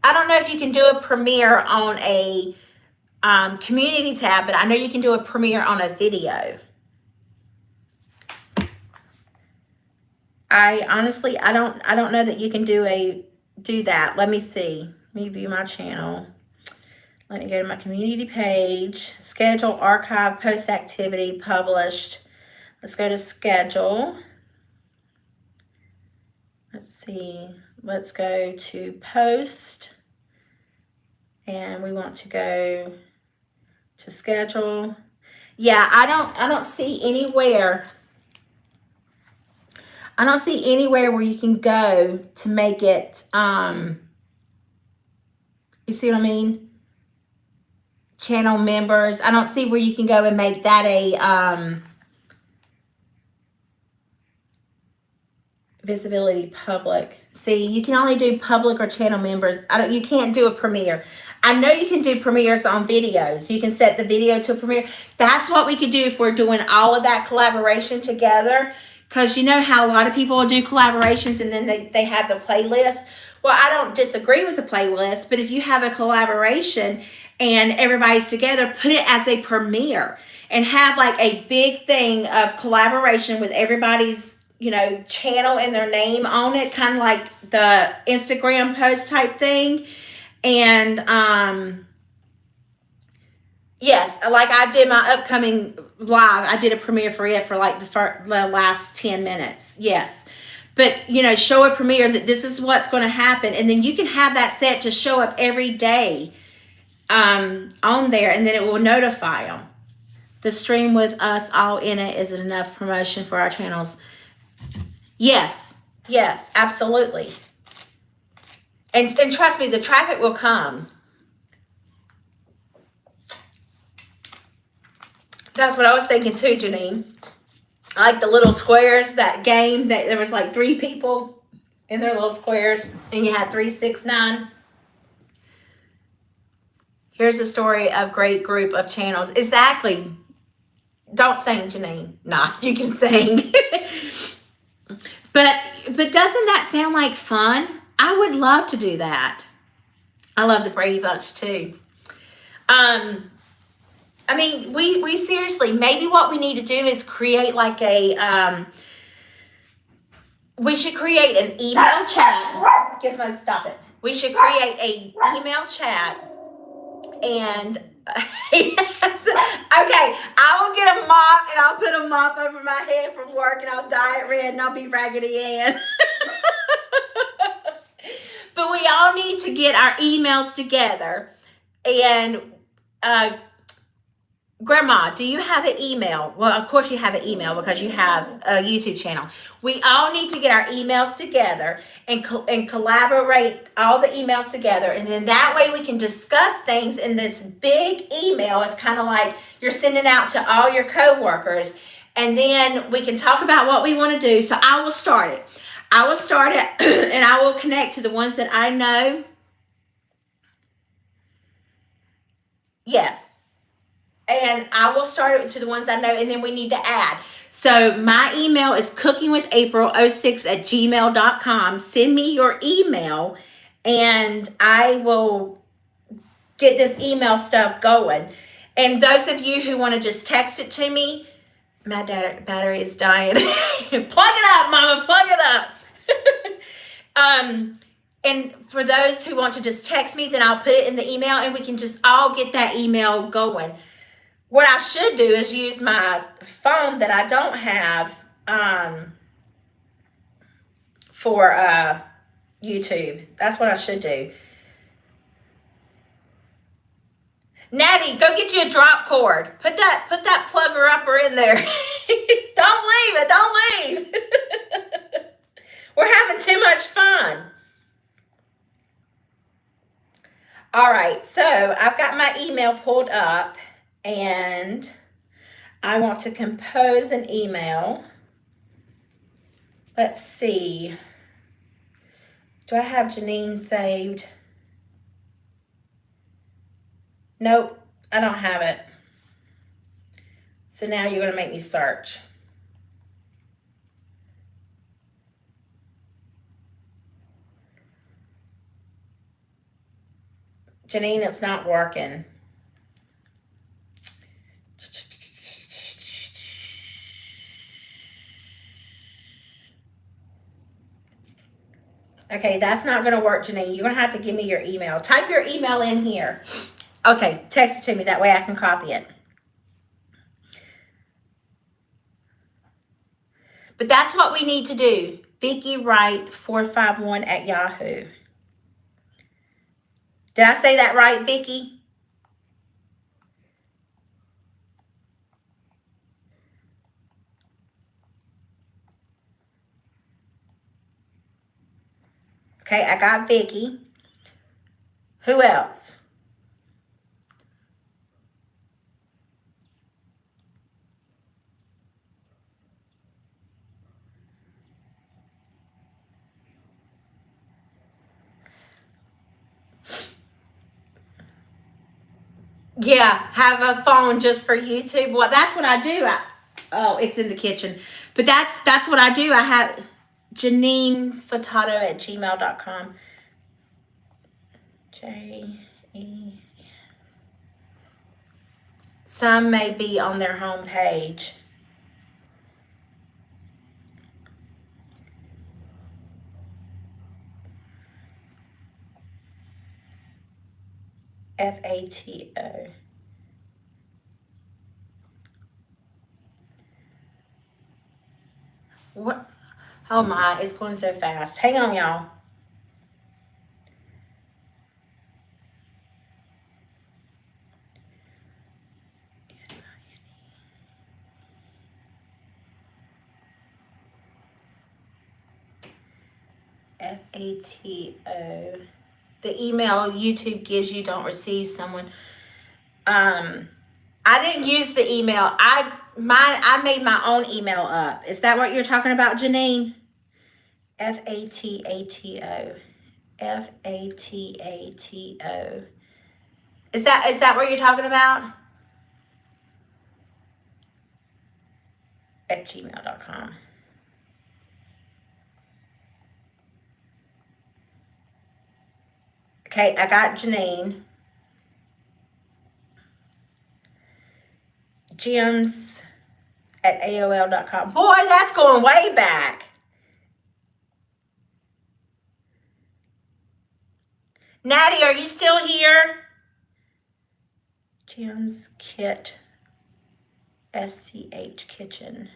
A: I don't know if you can do a premiere on a community tab, but I know you can do a premiere on a video. I honestly, I don't know that you can do that. Let me see. Let me view my channel. Let me go to my community page, schedule, archive, post activity, published. Let's go to schedule. Let's see. Let's go to post. And we want to go to schedule. Yeah, I don't see anywhere. I don't see anywhere where you can go to make it you see what I mean? Channel members. I don't see where you can go and make that a visibility public. See, you can only do public or channel members. You can't do a premiere. I know you can do premieres on videos. You can set the video to a premiere. That's what we could do if we're doing all of that collaboration together. Because you know how a lot of people will do collaborations and then they have the playlist. Well, I don't disagree with the playlist, but if you have a collaboration and everybody's together, put it as a premiere and have like a big thing of collaboration with everybody's channel and their name on it, kind of like the Instagram post type thing. And yes, like I did my upcoming live, I did a premiere for it for like the last 10 minutes. Yes. But, show a premiere that this is what's going to happen. And then you can have that set to show up every day on there, and then it will notify them. The stream with us all in it is enough promotion for our channels. Yes, absolutely. And trust me, the traffic will come. That's what I was thinking too, Janine. I like the little squares, that game that there was like 3 people in their little squares and you had 3, 6, 9. Here's a story of great group of channels. Exactly. Don't sing, Janine. Nah, you can sing. But doesn't that sound like fun? I would love to do that. I love the Brady Bunch too. I mean, we seriously, maybe what we need to do is create like we should create an email chat. Gizmo, stop it. We should create a email chat and yes. Okay, I will get a mop and I'll put a mop over my head from work and I'll dye it red and I'll be Raggedy Ann. But we all need to get our emails together. And Grandma, do you have an email? Well, of course you have an email because you have a YouTube channel. We all need to get our emails together and collaborate all the emails together. And then that way we can discuss things in this big email. It's kind of like you're sending out to all your coworkers. And then we can talk about what we want to do. So I will start it. And I will connect to the ones that I know. Yes. And I will start it to the ones I know, and then we need to add. So my email is cookingwithapril06@gmail.com. Send me your email, and I will get this email stuff going. And those of you who want to just text it to me, my battery is dying. Plug it up, Mama, plug it up. And for those who want to just text me, then I'll put it in the email, and we can just all get that email going. What I should do is use my phone that I don't have for YouTube. That's what I should do. Natty, go get you a drop cord. Put that plugger upper in there. Don't leave. We're having too much fun. All right, so I've got my email pulled up. And I want to compose an email. Let's see. Do I have Janine saved? Nope, I don't have it. So now you're going to make me search. Janine, it's not working. Okay, that's not going to work, Janine. You're going to have to give me your email. Type your email in here. Okay, text it to me. That way I can copy it. But that's what we need to do. Vicki Wright 451 at Yahoo. Did I say that right, Vicki? Okay, I got Vicki. Who else? Yeah, have a phone just for YouTube. Well, that's what I do. Oh, it's in the kitchen. But that's what I do. I have Janine Furtado at gmail.com. J-E. Some may be on their homepage. Fato. What? Oh my, it's going so fast. Hang on, y'all. Fato. The email YouTube gives you don't receive someone. I didn't use the email. I made my own email up. Is that what you're talking about, Janine? Fato. Fato. Is that what you're talking about? At gmail.com. Okay, I got Janine. Gems at AOL.com. Boy, that's going way back. Natty, are you still here? Gems Kit SCH Kitchen.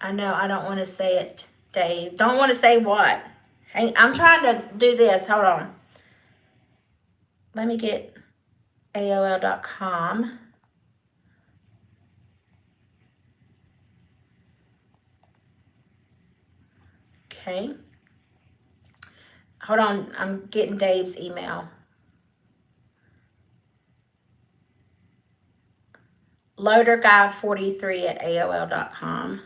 A: I know, I don't want to say it, Dave. Don't want to say what? I'm trying to do this. Hold on. Let me get AOL.com. Okay. Hold on. I'm getting Dave's email. LoaderGuy43 at AOL.com.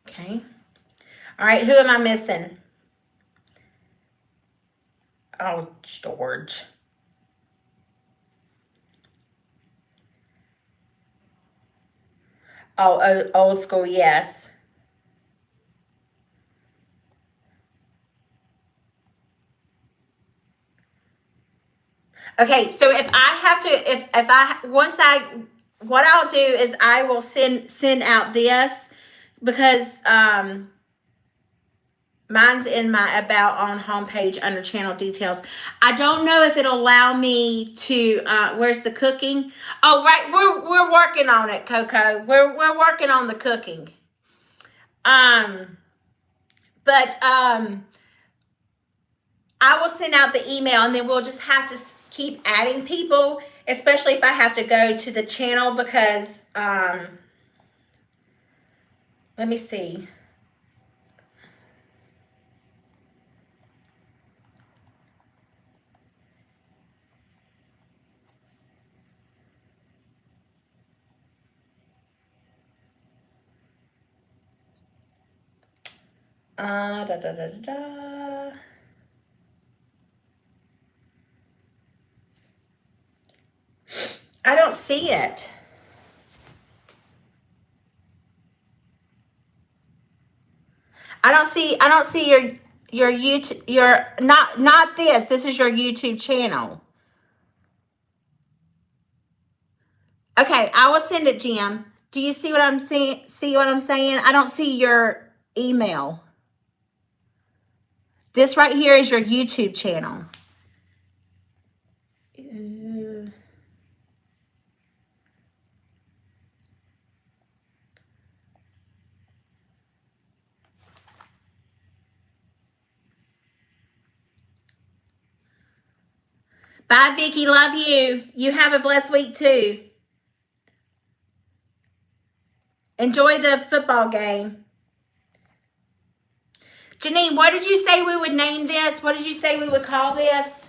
A: Okay. All right. Who am I missing? Oh, George. Oh, old school, yes. Okay, so if I have to, if I once I, what I'll do is I will send out this because mine's in my about on homepage under channel details. I don't know if it'll allow me to. Where's the cooking? Oh, right, we're working on it, Coco. We're working on the cooking. But I will send out the email, and then we'll just have to keep adding people, especially if I have to go to the channel because let me see. Da, da, da, da, da. I don't see it. I don't see your YouTube, your, not this. This is your YouTube channel. Okay, I will send it, Jim. Do you see what I'm saying? See what I'm saying? I don't see your email. This right here is your YouTube channel. Bye, Vicky. Love you. You have a blessed week too. Enjoy the football game. Janine, what did you say we would name this? What did you say we would call this?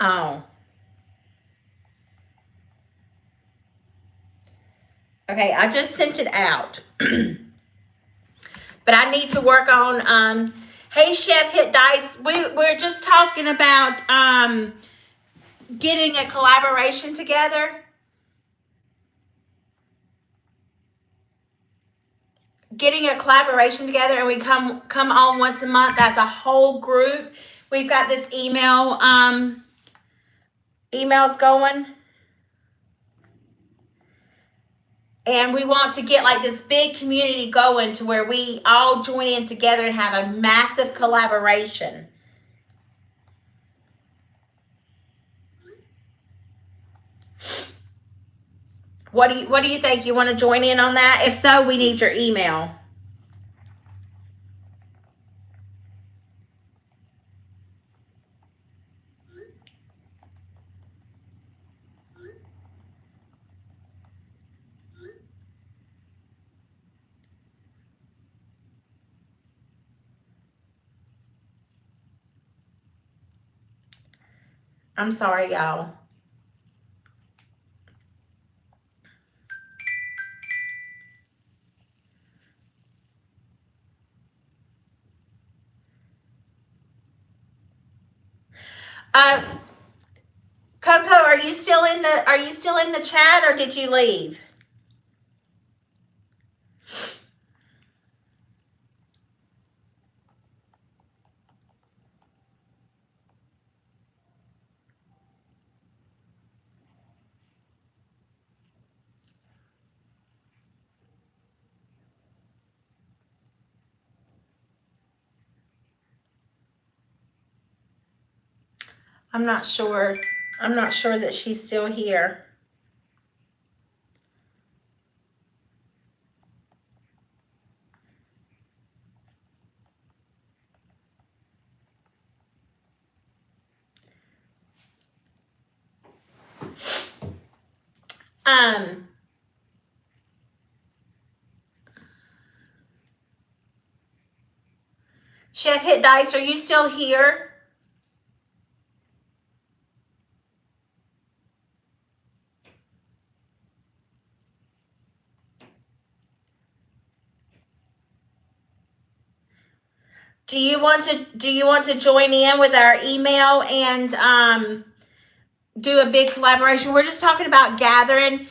A: Oh. Okay, I just sent it out. But I need to work on, hey, Chef Hit Dice, we're just talking about getting a collaboration together. Getting a collaboration together, and we come on once a month as a whole group. We've got this emails going, and we want to get like this big community going to where we all join in together and have a massive collaboration. What do you think? You want to join in on that? If so, we need your email. I'm sorry, y'all. Coco, are you still in the chat, or did you leave? I'm not sure. I'm not sure that she's still here. Chef Hit Dice, are you still here? Do you want to join in with our email and do a big collaboration? We're just talking about gathering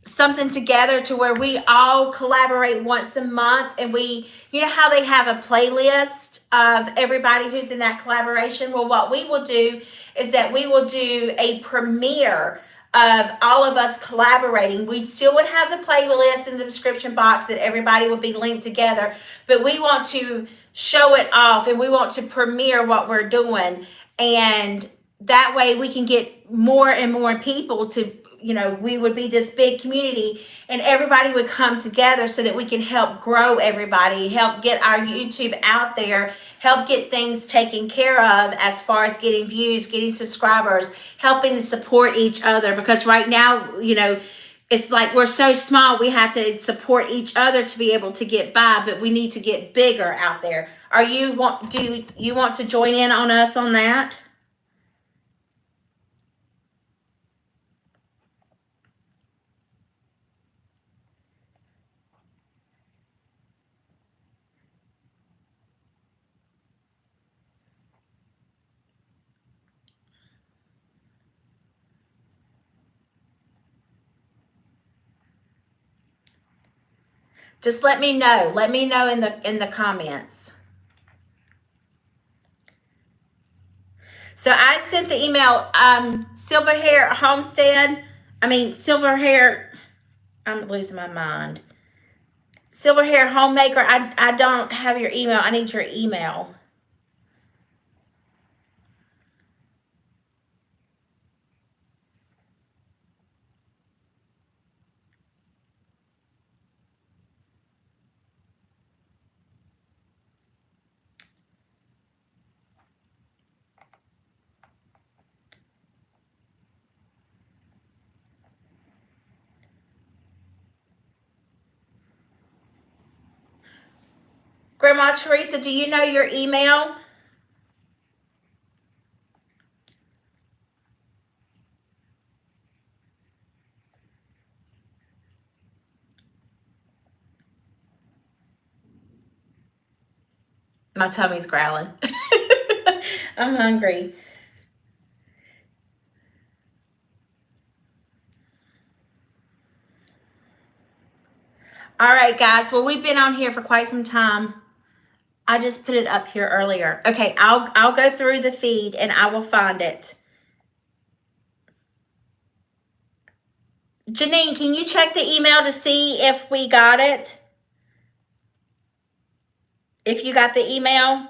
A: something together to where we all collaborate once a month, and you know how they have a playlist of everybody who's in that collaboration? Well, what we will do is that we will do a premiere of all of us collaborating. We still would have the playlist in the description box that everybody would be linked together, but we want to show it off, and we want to premiere what we're doing, and that way we can get more and more people to, we would be this big community, and everybody would come together so that we can help grow everybody, help get our YouTube out there, help get things taken care of as far as getting views, getting subscribers, helping to support each other. Because right now, it's like we're so small, we have to support each other to be able to get by, but we need to get bigger out there. Do you want to join in on us on that? Just let me know. Let me know in the comments. So I sent the email, Silver Hair Homestead. Silver Hair. I'm losing my mind. Silver Hair Homemaker. I don't have your email. I need your email. Grandma Teresa, do you know your email? My tummy's growling. I'm hungry. All right, guys. Well, we've been on here for quite some time. I just put it up here earlier. Okay, I'll go through the feed and I will find it. Janine, can you check the email to see if we got it? If you got the email?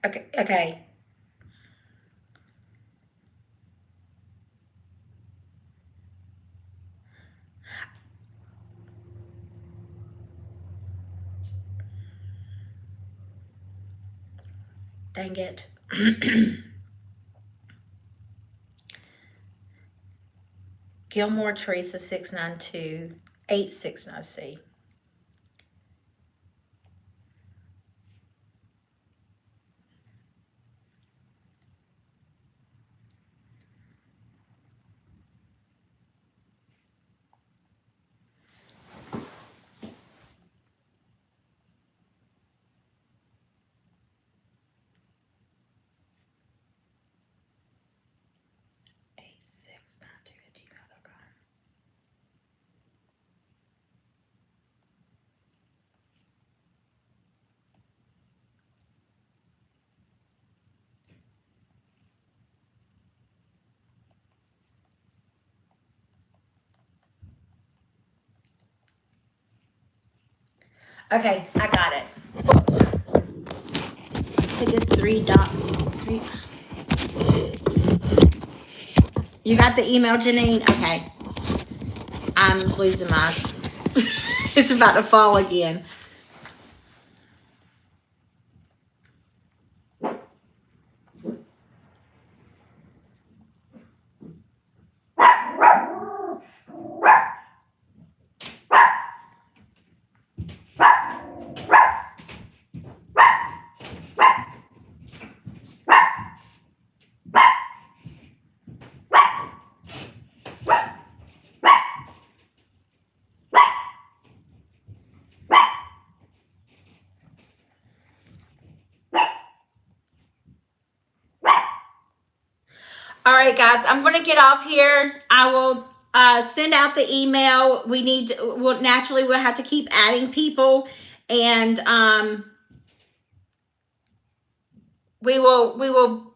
A: Okay. Dang it. Gilmore Teresa 692 869 C. Okay, I got it. Oops. I did 3. You got the email, Janine? Okay. I'm losing my... It's about to fall again. All right, guys, I'm going to get off here. I will send out the email. We'll have to keep adding people, and we will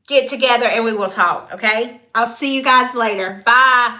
A: get together and we will talk. Okay, I'll see you guys later. Bye.